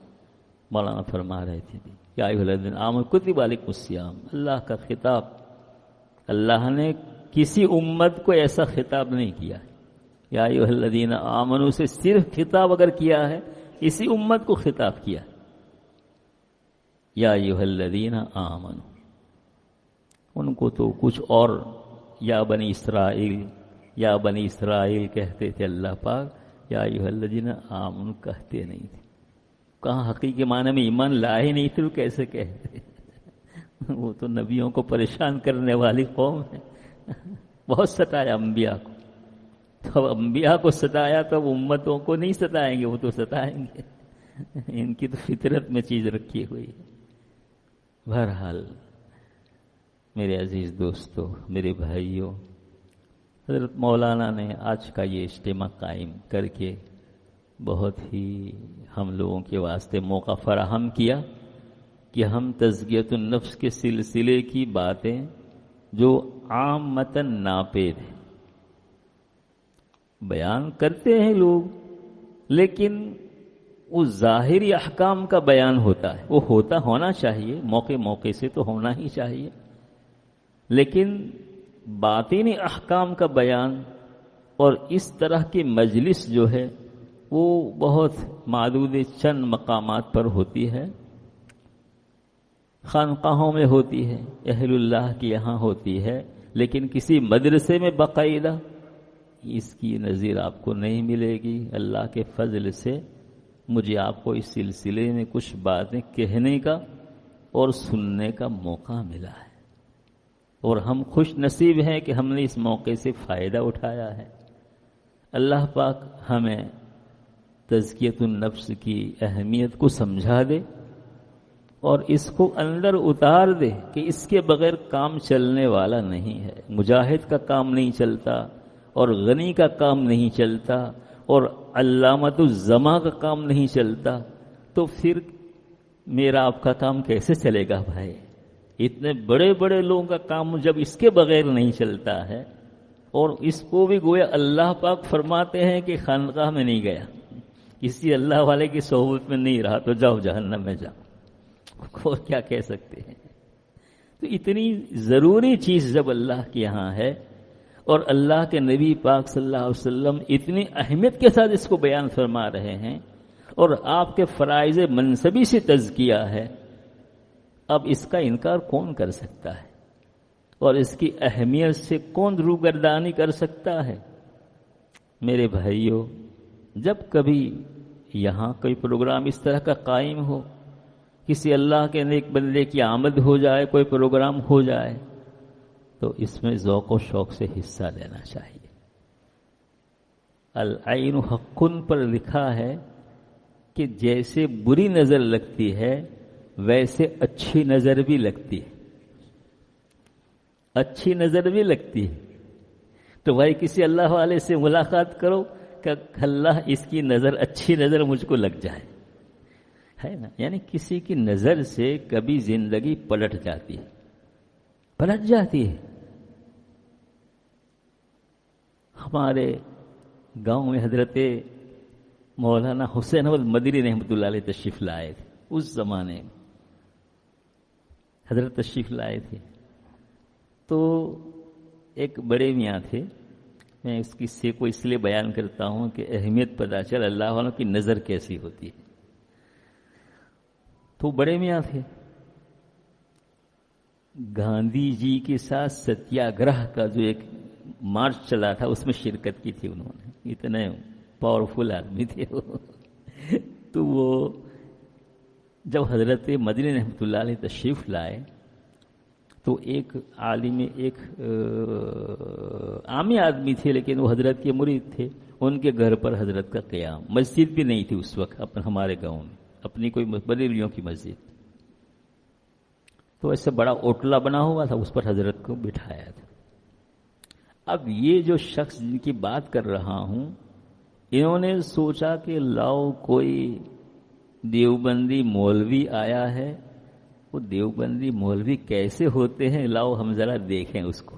مولانا فرما رہے تھے یا ایھا الذین آمنوا کتب علیکم الصیام. اللہ کا خطاب، اللہ نے کسی امت کو ایسا خطاب نہیں کیا. یا ایھا الذین آمنوا سے صرف خطاب اگر کیا ہے اسی امت کو خطاب کیا، یا ایھا الذین آمنوا، ان کو تو کچھ اور یا بنی اسرائیل کہتے تھے اللہ پاک، یا ایھا الذین آمنوا کہتے نہیں تھے۔ کہاں حقیقی معنی میں ایمان لائے نہیں تھے، وہ کیسے کہتے؟ وہ تو نبیوں کو پریشان کرنے والی قوم ہے، بہت ستایا انبیاء کو۔ تو انبیاء کو ستایا تو امتوں کو نہیں ستائیں گے، وہ تو ستائیں گے، ان کی تو فطرت میں چیز رکھی ہوئی ہے۔ بہرحال میرے عزیز دوستو، میرے بھائیوں، حضرت مولانا نے آج کا یہ اجتماع قائم کر کے بہت ہی ہم لوگوں کے واسطے موقع فراہم کیا کہ ہم تزکیۃ النفس کے سلسلے کی باتیں جو عامتاً ناپید ہیں بیان کرتے ہیں لوگ، لیکن وہ ظاہری احکام کا بیان ہوتا ہے، وہ ہونا چاہیے، موقع سے تو ہونا ہی چاہیے، لیکن باطنی احکام کا بیان اور اس طرح کی مجلس جو ہے وہ بہت معدود چند مقامات پر ہوتی ہے، خانقاہوں میں ہوتی ہے، اہل اللہ کے یہاں ہوتی ہے، لیکن کسی مدرسے میں باقاعدہ اس کی نظیر آپ کو نہیں ملے گی۔ اللہ کے فضل سے مجھے آپ کو اس سلسلے میں کچھ باتیں کہنے کا اور سننے کا موقع ملا ہے، اور ہم خوش نصیب ہیں کہ ہم نے اس موقع سے فائدہ اٹھایا ہے۔ اللہ پاک ہمیں تزکیۃ النفس کی اہمیت کو سمجھا دے اور اس کو اندر اتار دے کہ اس کے بغیر کام چلنے والا نہیں ہے۔ مجاہد کا کام نہیں چلتا، اور غنی کا کام نہیں چلتا، اور علامۃ الزما کا کام نہیں چلتا، تو پھر میرا آپ کا کام کیسے چلے گا بھائی؟ اتنے بڑے بڑے لوگوں کا کام جب اس کے بغیر نہیں چلتا ہے، اور اس کو بھی گویا اللہ پاک فرماتے ہیں کہ خانقاہ میں نہیں گیا، کسی اللہ والے کی صحبت میں نہیں رہا تو جاؤ جہنم میں جاؤ، اور کیا کہہ سکتے ہیں؟ تو اتنی ضروری چیز جب اللہ کے یہاں ہے، اور اللہ کے نبی پاک صلی اللہ علیہ وسلم اتنی اہمیت کے ساتھ اس کو بیان فرما رہے ہیں، اور آپ کے فرائض منصبی سے تزکیہ ہے، اب اس کا انکار کون کر سکتا ہے؟ اور اس کی اہمیت سے کون روگردانی کر سکتا ہے؟ میرے بھائیوں، جب کبھی یہاں کوئی پروگرام اس طرح کا قائم ہو، کسی اللہ کے نیک بندے کی آمد ہو جائے، کوئی پروگرام ہو جائے، تو اس میں ذوق و شوق سے حصہ لینا چاہیے۔ العین حق پر لکھا ہے کہ جیسے بری نظر لگتی ہے ویسے اچھی نظر بھی لگتی ہے، اچھی نظر بھی لگتی ہے۔ تو بھائی کسی اللہ والے سے ملاقات کرو کہ اللہ اس کی نظر، اچھی نظر مجھ کو لگ جائے، ہے نا؟ یعنی کسی کی نظر سے کبھی زندگی پلٹ جاتی ہے، پلٹ جاتی ہے۔ ہمارے گاؤں میں حضرت مولانا حسین احمد مدنی رحمۃ اللہ علیہ تشریف لائے تھے، اس زمانے میں حضرت تشریف لائے تھے، تو ایک بڑے میاں تھے، میں اس قصے کو اس لیے بیان کرتا ہوں کہ اہمیت پتہ چل اللہ والوں کی نظر کیسی ہوتی ہے۔ تو بڑے میاں تھے، گاندھی جی کے ساتھ ستیہ گرہ کا جو ایک مارچ چلا تھا اس میں شرکت کی تھی انہوں نے، اتنے پاورفل آدمی تھے وہ۔ تو وہ جب حضرت مدنی رحمۃ اللہ علیہ تشریف لائے تو ایک عالم، ایک عامی آدمی تھے لیکن وہ حضرت کے مرید تھے، ان کے گھر پر حضرت کا قیام، مسجد بھی نہیں تھی اس وقت ہمارے گاؤں میں، اپنی کوئی بریلویوں کی مسجد، تو ایسے بڑا اوٹلا بنا ہوا تھا، اس پر حضرت کو بٹھایا تھا۔ اب یہ جو شخص جن کی بات کر رہا ہوں، انہوں نے سوچا کہ لاؤ کوئی دیوبندی مولوی آیا ہے، وہ دیوبندی مولوی کیسے ہوتے ہیں، لاؤ ہم ذرا دیکھیں اس کو۔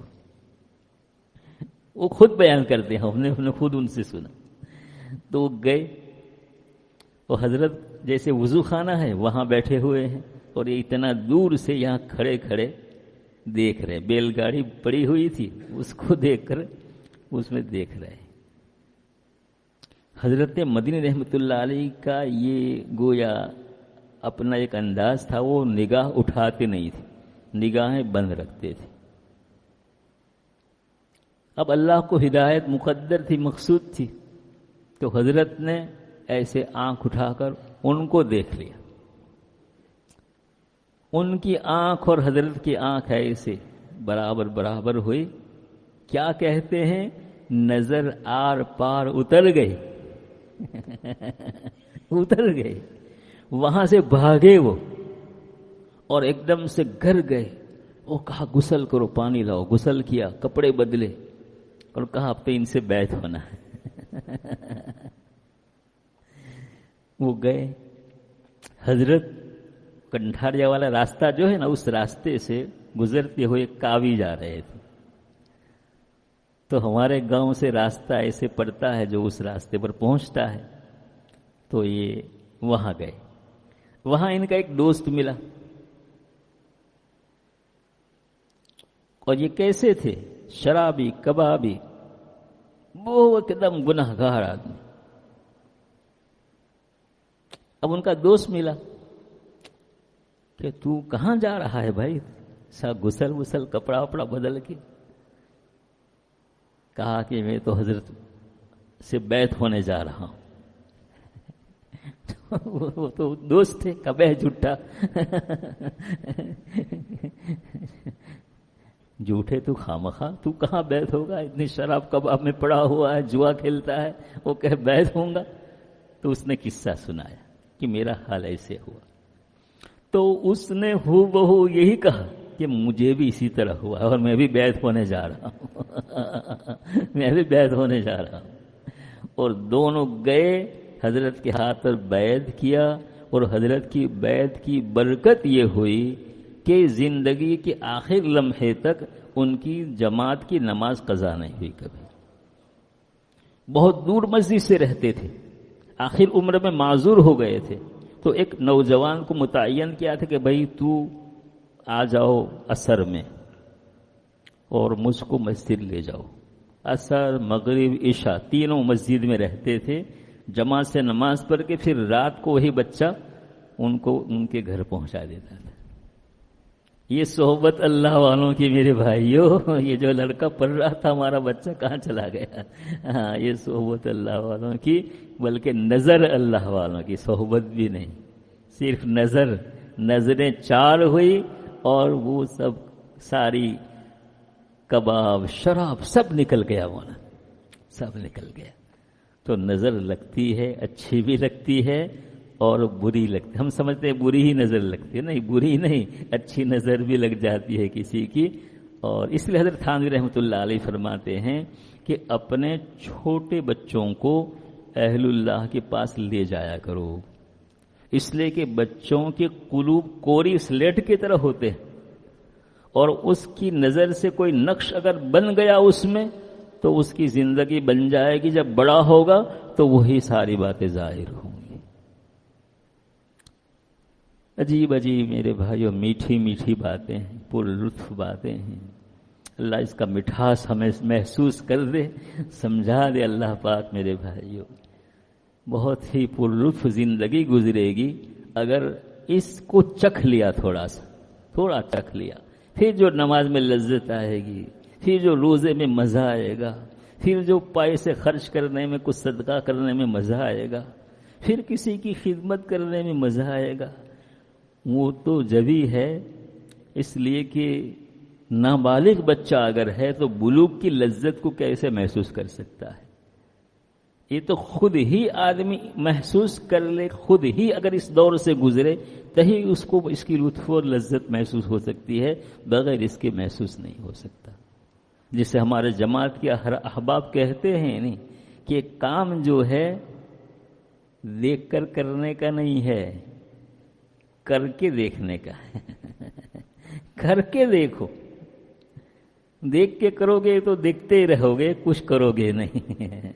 وہ خود بیان کرتے ہیں، ہم نے خود ان سے سنا۔ تو وہ گئے، وہ حضرت جیسے وضو خانہ ہے وہاں بیٹھے ہوئے ہیں، اور یہ اتنا دور سے یہاں کھڑے کھڑے دیکھ رہے، بیل گاڑی پڑی ہوئی تھی اس کو دیکھ کر اس میں دیکھ رہے۔ حضرت مدنی رحمۃ اللہ علیہ کا یہ گویا اپنا ایک انداز تھا، وہ نگاہ اٹھاتے نہیں تھے، نگاہیں بند رکھتے تھے۔ اب اللہ کو ہدایت مقدر تھی، مقصود تھی، تو حضرت نے ایسے آنکھ اٹھا کر ان کو دیکھ لیا۔ ان کی آنکھ اور حضرت کی آنکھ ایسے برابر برابر ہوئی۔ کیا کہتے ہیں؟ نظر آر پار اتر گئی اتر گئے، وہاں سے بھاگے وہ اور ایک دم سے گھر گئے۔ وہ کہا غسل کرو، پانی لاؤ، غسل کیا، کپڑے بدلے اور کہا اب تو ان سے بیعت ہونا ہے۔ وہ گئے، حضرت کنٹھاریا والا راستہ جو ہے نا، اس راستے سے گزرتے ہوئے کاوی جا رہے تھے، تو ہمارے گاؤں سے راستہ ایسے پڑتا ہے جو اس راستے پر پہنچتا ہے، تو یہ وہاں گئے۔ وہاں ان کا ایک دوست ملا، اور یہ کیسے تھے؟ شرابی، کبابی، وہ ایک دم گناہ گار آدمی۔ اب ان کا دوست ملا کہ تو کہاں جا رہا ہے بھائی؟ سا غسل وسل، کپڑا وپڑا بدل کے۔ کہا کہ میں تو حضرت سے بیعت ہونے جا رہا ہوں۔ وہ تو دوست تھے، کبے جھوٹا جھوٹے تو خامخواہ، تو کہاں بیعت ہوگا؟ اتنی شراب کباب میں پڑا ہوا ہے، جوا کھیلتا ہے، وہ کہ بیعت ہوں گا؟ تو اس نے قصہ سنایا کہ میرا حال ایسے ہوا۔ تو اس نے ہو بہو یہی کہا کہ مجھے بھی اسی طرح ہوا اور میں بھی بیعت ہونے جا رہا ہوں میں بھی بیعت ہونے جا رہا ہوں۔ اور دونوں گئے، حضرت کے ہاتھ پر بیعت کیا، اور حضرت کی بیعت کی برکت یہ ہوئی کہ زندگی کے آخر لمحے تک ان کی جماعت کی نماز قضا نہیں ہوئی کبھی۔ بہت دور مسجد سے رہتے تھے، آخر عمر میں معذور ہو گئے تھے، تو ایک نوجوان کو متعین کیا تھا کہ بھائی تو آ جاؤ عصر میں اور مجھ کو مسجد لے جاؤ۔ عصر، مغرب، عشاء تینوں مسجد میں رہتے تھے، جماعت سے نماز پڑھ کے پھر رات کو وہی بچہ ان کو ان کے گھر پہنچا دیتا تھا۔ یہ صحبت اللہ والوں کی میرے بھائیوں، یہ جو لڑکا پڑھ رہا تھا ہمارا بچہ کہاں چلا گیا؟ ہاں، یہ صحبت اللہ والوں کی، بلکہ نظر اللہ والوں کی، صحبت بھی نہیں، صرف نظر۔ نظریں چار ہوئی اور وہ سب ساری کباب، شراب سب نکل گیا، مولا سب نکل گیا۔ تو نظر لگتی ہے، اچھی بھی لگتی ہے اور بری لگتی ہے۔ ہم سمجھتے ہیں بری ہی نظر لگتی ہے، نہیں، بری نہیں، اچھی نظر بھی لگ جاتی ہے کسی کی۔ اور اس لیے حضرت تھانوی رحمۃ اللہ علیہ فرماتے ہیں کہ اپنے چھوٹے بچوں کو اہل اللہ کے پاس لے جایا کرو، اس لیے کہ بچوں کے قلوب کوری سلیٹ کی طرح ہوتے ہیں، اور اس کی نظر سے کوئی نقش اگر بن گیا اس میں تو اس کی زندگی بن جائے گی، جب بڑا ہوگا تو وہی ساری باتیں ظاہر ہوں گی۔ عجیب عجیب میرے بھائیوں، میٹھی میٹھی باتیں ہیں، پر لطف باتیں ہیں۔ اللہ اس کا مٹھاس ہمیں محسوس کر دے، سمجھا دے اللہ پاک میرے بھائیوں۔ بہت ہی پر لطف زندگی گزرے گی اگر اس کو چکھ لیا، تھوڑا چکھ لیا، پھر جو نماز میں لذت آئے گی، پھر جو روزے میں مزہ آئے گا، پھر جو پیسے خرچ کرنے میں، کچھ صدقہ کرنے میں مزہ آئے گا، پھر کسی کی خدمت کرنے میں مزہ آئے گا، وہ تو جبھی ہے۔ اس لیے کہ نابالغ بچہ اگر ہے تو بلوغ کی لذت کو کیسے محسوس کر سکتا ہے؟ یہ تو خود ہی آدمی محسوس کر لے، خود ہی اگر اس دور سے گزرے تہی اس کو اس کی لطف اور لذت محسوس ہو سکتی ہے، بغیر اس کے محسوس نہیں ہو سکتا۔ جسے ہمارے جماعت کے احباب کہتے ہیں نہیں کہ کام جو ہے دیکھ کر کرنے کا نہیں ہے، کر کے دیکھنے کا ہے کر کے دیکھو، دیکھ کے کرو گے تو دیکھتے ہی رہو گے، کچھ کرو گے نہیں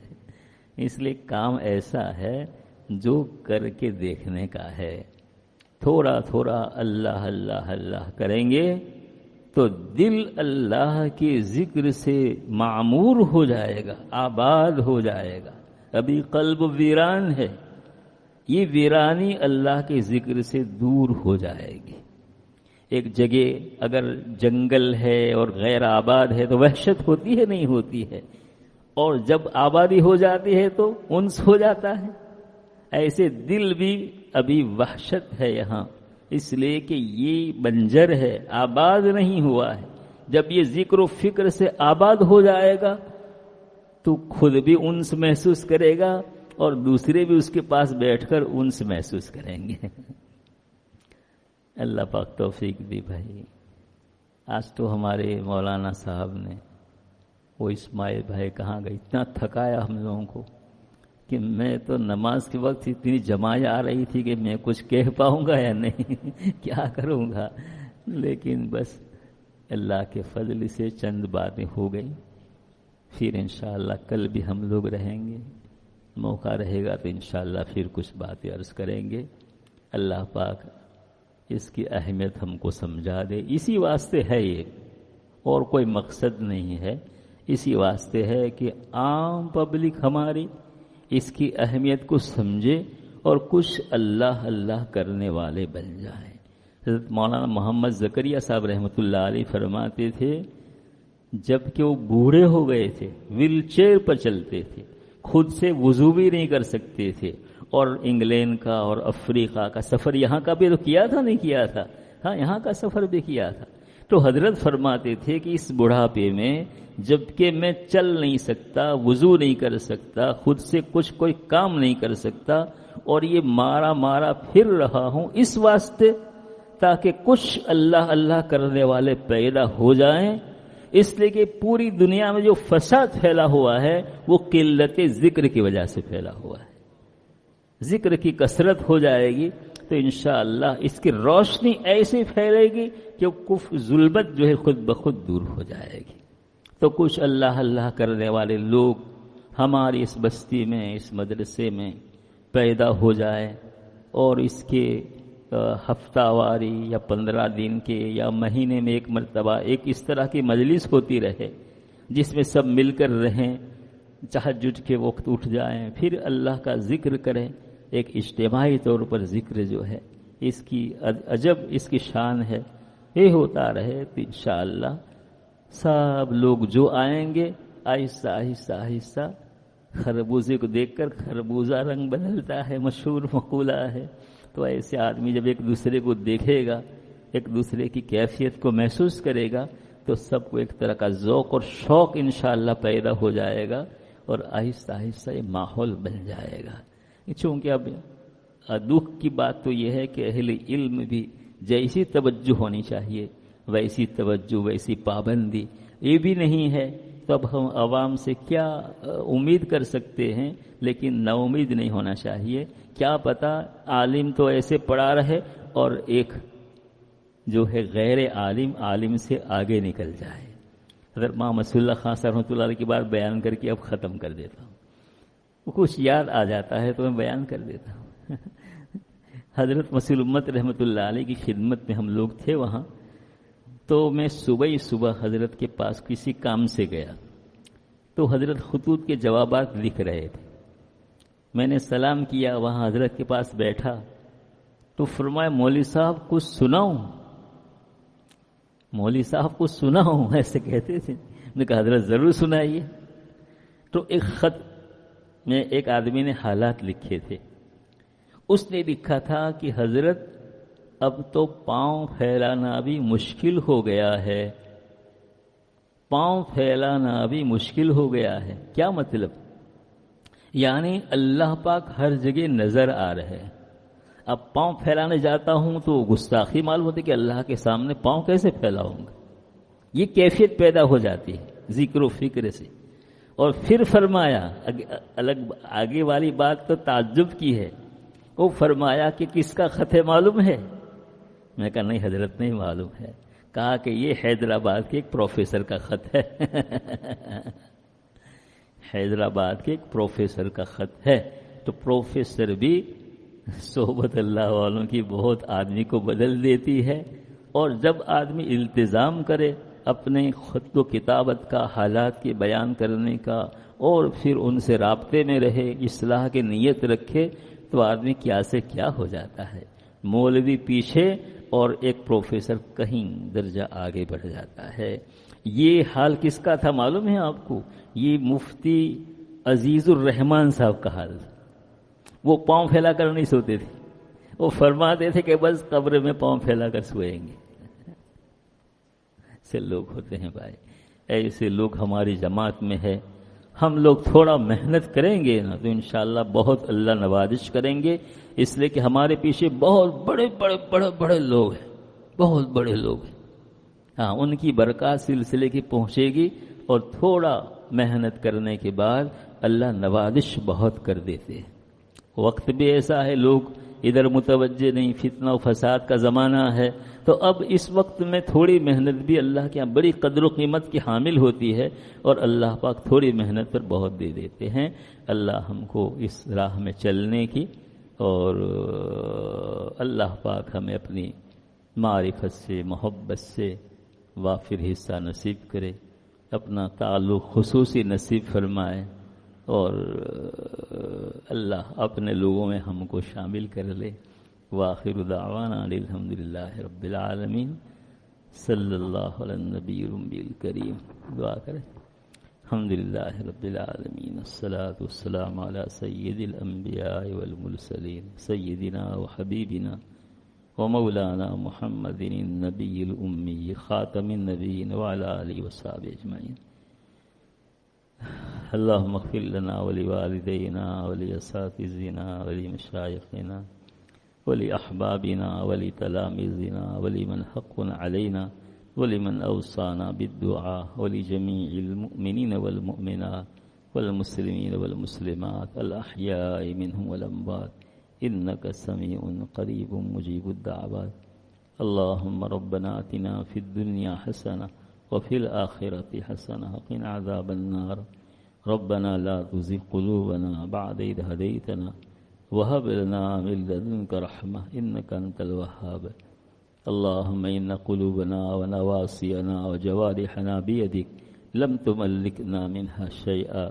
اس لیے کام ایسا ہے جو کر کے دیکھنے کا ہے۔ تھوڑا تھوڑا اللہ اللہ اللہ کریں گے تو دل اللہ کے ذکر سے معمور ہو جائے گا، آباد ہو جائے گا، ابھی قلب ویران ہے. یہ ویرانی اللہ کے ذکر سے دور ہو جائے گی. ایک جگہ اگر جنگل ہے اور غیر آباد ہے تو وحشت ہوتی ہے نہیں ہوتی ہے, اور جب آبادی ہو جاتی ہے تو انس ہو جاتا ہے. ایسے دل بھی ابھی وحشت ہے یہاں, اس لیے کہ یہ بنجر ہے, آباد نہیں ہوا ہے. جب یہ ذکر و فکر سے آباد ہو جائے گا تو خود بھی انس محسوس کرے گا اور دوسرے بھی اس کے پاس بیٹھ کر انس محسوس کریں گے. اللہ پاک توفیق دی بھائی. آج تو ہمارے مولانا صاحب نے, وہ اسماعیل بھائی کہاں گئے, اتنا تھکایا ہم لوگوں کو کہ میں تو نماز کے وقت اتنی جماعت آ رہی تھی کہ میں کچھ کہہ پاؤں گا یا نہیں, کیا کروں گا. لیکن بس اللہ کے فضل سے چند باتیں ہو گئی. پھر انشاءاللہ کل بھی ہم لوگ رہیں گے, موقع رہے گا تو انشاءاللہ پھر کچھ باتیں عرض کریں گے. اللہ پاک اس کی اہمیت ہم کو سمجھا دے. اسی واسطے ہے یہ, اور کوئی مقصد نہیں ہے. اسی واسطے ہے کہ عام پبلک ہماری اس کی اہمیت کو سمجھے اور کچھ اللہ اللہ کرنے والے بن جائیں. حضرت مولانا محمد زکریا صاحب رحمۃ اللہ علیہ فرماتے تھے جب کہ وہ بوڑھے ہو گئے تھے, ویل چیئر پر چلتے تھے, خود سے وضو بھی نہیں کر سکتے تھے, اور انگلینڈ کا اور افریقہ کا سفر یہاں کا بھی تو کیا تھا نہیں کیا تھا, ہاں یہاں کا سفر بھی کیا تھا. تو حضرت فرماتے تھے کہ اس بڑھاپے میں جب کہ میں چل نہیں سکتا, وضو نہیں کر سکتا, خود سے کوئی کام نہیں کر سکتا, اور یہ مارا پھر رہا ہوں اس واسطے تاکہ کچھ اللہ اللہ کرنے والے پیدا ہو جائیں. اس لیے کہ پوری دنیا میں جو فساد پھیلا ہوا ہے وہ قلت ذکر کی وجہ سے پھیلا ہوا ہے. ذکر کی کثرت ہو جائے گی تو انشاءاللہ اس کی روشنی ایسی پھیلے گی کہ ظلمت جو ہے خود بخود دور ہو جائے گی. تو کچھ اللہ اللہ کرنے والے لوگ ہماری اس بستی میں, اس مدرسے میں پیدا ہو جائے, اور اس کے ہفتہ واری یا 15 دن کے یا مہینے میں ایک مرتبہ ایک اس طرح کی مجلس ہوتی رہے جس میں سب مل کر رہیں, تہجد کے وقت اٹھ جائیں, پھر اللہ کا ذکر کریں. ایک اجتماعی طور پر ذکر جو ہے اس کی عجب اس کی شان ہے. یہ ہوتا رہے تو انشاءاللہ سب لوگ جو آئیں گے آہستہ آہستہ آہستہ, خربوزے کو دیکھ کر خربوزہ رنگ بدلتا ہے, مشہور مقولہ ہے. تو ایسے آدمی جب ایک دوسرے کو دیکھے گا, ایک دوسرے کی کیفیت کو محسوس کرے گا, تو سب کو ایک طرح کا ذوق اور شوق انشاءاللہ پیدا ہو جائے گا, اور آہستہ آہستہ یہ ماحول بن جائے گا. چونکہ اب دکھ کی بات تو یہ ہے کہ اہل علم بھی جیسی توجہ ہونی چاہیے ویسی توجہ, ویسی پابندی یہ بھی نہیں ہے. تو اب ہم عوام سے کیا امید کر سکتے ہیں, لیکن نا امید نہیں ہونا چاہیے. کیا پتہ عالم تو ایسے پڑھا رہے اور ایک جو ہے غیر عالم سے آگے نکل جائے. حضرت محمد صلی اللہ خان صاحب رحمۃ اللہ علیہ کی بات بیان کر کے اب ختم کر دیتا ہوں. کچھ یاد آ جاتا ہے تو میں بیان کر دیتا ہوں. حضرت مسیح الامت رحمۃ اللہ علیہ کی خدمت میں ہم لوگ تھے وہاں. تو میں صبح حضرت کے پاس کسی کام سے گیا, تو حضرت خطوط کے جوابات لکھ رہے تھے. میں نے سلام کیا, وہاں حضرت کے پاس بیٹھا تو فرمایا مولوی صاحب کچھ سناؤں, مولوی صاحب کچھ سناؤں, ایسے کہتے تھے. میں نے کہا حضرت ضرور سنائیے. تو ایک خط میں ایک آدمی نے حالات لکھے تھے. اس نے لکھا تھا کہ حضرت اب تو پاؤں پھیلانا بھی مشکل ہو گیا ہے, پاؤں پھیلانا بھی مشکل ہو گیا ہے. کیا مطلب؟ یعنی اللہ پاک ہر جگہ نظر آ رہے ہیں. اب پاؤں پھیلانے جاتا ہوں تو گستاخی معلوم ہوتی کہ اللہ کے سامنے پاؤں کیسے پھیلاؤں گا. یہ کیفیت پیدا ہو جاتی ہے ذکر و فکر سے. اور پھر فرمایا الگ آگے والی بات تو تعجب کی ہے, وہ فرمایا کہ کس کا خط ہے معلوم ہے؟ میں کہا نہیں حضرت نہیں معلوم ہے. کہا کہ یہ حیدرآباد کے ایک پروفیسر کا خط ہے. حیدرآباد کے ایک پروفیسر کا خط ہے. تو پروفیسر بھی صحبت اللہ والوں کی بہت آدمی کو بدل دیتی ہے. اور جب آدمی التزام کرے اپنے خط و کتابت کا, حالات کے بیان کرنے کا, اور پھر ان سے رابطے میں رہے، اصلاح کی نیت رکھے، تو آدمی کیا سے کیا ہو جاتا ہے۔ مولوی پیچھے اور ایک پروفیسر کہیں درجہ آگے بڑھ جاتا ہے۔ یہ حال کس کا تھا معلوم ہے آپ کو؟ یہ مفتی عزیز الرحمان صاحب کا حال تھا۔ وہ پاؤں پھیلا کر نہیں سوتے تھے، وہ فرماتے تھے کہ بس قبر میں پاؤں پھیلا کر سوئیں گے۔ ایسے لوگ ہوتے ہیں بھائی، ایسے لوگ ہماری جماعت میں ہے۔ ہم لوگ تھوڑا محنت کریں گے نا تو انشاءاللہ بہت اللہ نوازش کریں گے، اس لیے کہ ہمارے پیچھے بہت بڑے بڑے بڑے بڑے لوگ ہیں، بہت بڑے لوگ ہیں۔ ہاں، ان کی برکات سلسلے کی پہنچے گی، اور تھوڑا محنت کرنے کے بعد اللہ نوازش بہت کر دیتے ہیں۔ وقت بھی ایسا ہے، لوگ ادھر متوجہ نہیں، فتنہ و فساد کا زمانہ ہے، تو اب اس وقت میں تھوڑی محنت بھی اللہ کے یہاں بڑی قدر و قیمت کی حامل ہوتی ہے، اور اللہ پاک تھوڑی محنت پر بہت دے دیتے ہیں۔ اللہ ہم کو اس راہ میں چلنے کی، اور اللہ پاک ہمیں اپنی معرفت سے، محبت سے وافر حصہ نصیب کرے، اپنا تعلق خصوصی نصیب فرمائے، اور اللہ اپنے لوگوں میں ہم کو شامل کر لے۔ وآخر دعوانا الحمدللہ رب العالمین، صلی اللہ علی النبی الامی الکریم۔ دعا کریں۔ الحمدللہ رب العالمین، الصلاة والسلام علی سید الانبیاء والمرسلین، سیدنا وحبیبنا ومولانا محمد النبی الأمی خاتم النبیین وعلى آلہ وصحبہ اجمعین۔ اللهم اغفر لنا ولوالدينا ولأساتذتنا ولمشايخنا ولأحبابنا ولتلاميذنا ولمن حق علينا ولمن أوصانا بالدعاء ولجميع المؤمنين والمؤمنات والمسلمين والمسلمات الأحياء منهم والأموات إنك سميع قريب مجيب الدعوات۔ اللهم ربنا آتنا في الدنيا حسنة وفي الآخرة حسنة وقنا عذاب النار۔ ربنا لا تزغ قلوبنا بعد إذ هديتنا وهب لنا من لدنك رحمة إنك أنت الوهاب۔ اللهم إن قلوبنا ونواصينا وجوارحنا بيدك لم تملكنا منها شيئا،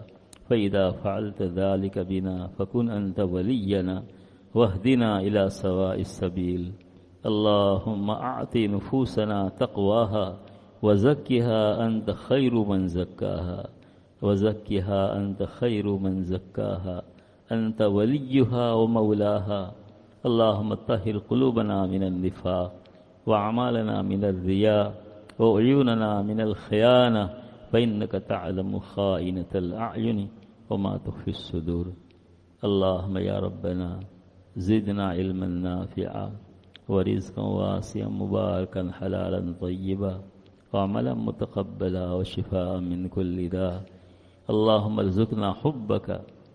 فإذا فعلت ذلك بنا فكن أنت ولينا واهدنا إلى سواء السبيل۔ اللهم أعط نفوسنا تقواها وزكها أنت خير من زكاها، وزكها أنت خير من زكاها، أنت وليها ومولاها۔ اللهم طهر قلوبنا من النفاق، وأعمالنا من الرياء، وعيوننا من الخيانة، فإنك تعلم خائنة الأعين وما تخفي الصدور۔ اللهم يا ربنا زدنا علما نافعا ورزقا واسعا مباركا حلالا طيبا وعملا متقبلا وشفاء من كل داء۔ اللهم ارزقنا حبك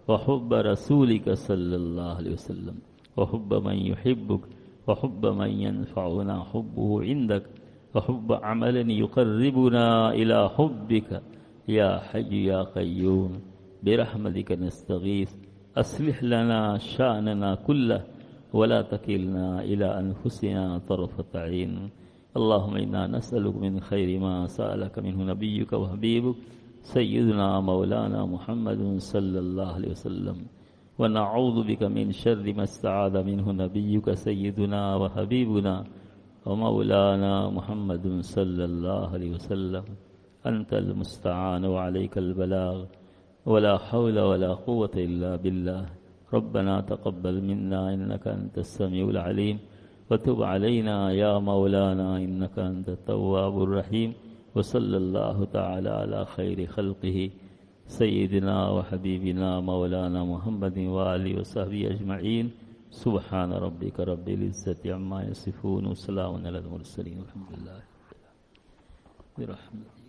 وحب رسولك صلى الله عليه وسلم، وحب من يحبك، وحب من ينفعنا حبه عندك، وحب عمل يقربنا إلى حبك يا حي يا قيوم، برحمتك نستغيث، أصلح لنا شأننا كله ولا تكلنا إلى أنفسنا طرفة عين۔ اللهم إنا نسألك من خير ما سألك منه نبيك وحبيبك سيدنا مولانا محمد صلى الله عليه وسلم، ونعوذ بك من شر ما استعاذ منه نبيك سيدنا وحبيبنا ومولانا محمد صلى الله عليه وسلم۔ أنت المستعان وعليك البلاغ، ولا حول ولا قوة إلا بالله۔ ربنا تقبل منا إنك أنت السميع العليم، وتب علينا يا مولانا إنك أنت التواب الرحيم۔ وصلى الله تعالى على خير خلقه سيدنا وحبيبنا مولانا محمد وآله وصحبه أجمعين۔ سبحان ربك رب العزة عما يصفون، وسلام على المرسلين، والحمد لله برحمته۔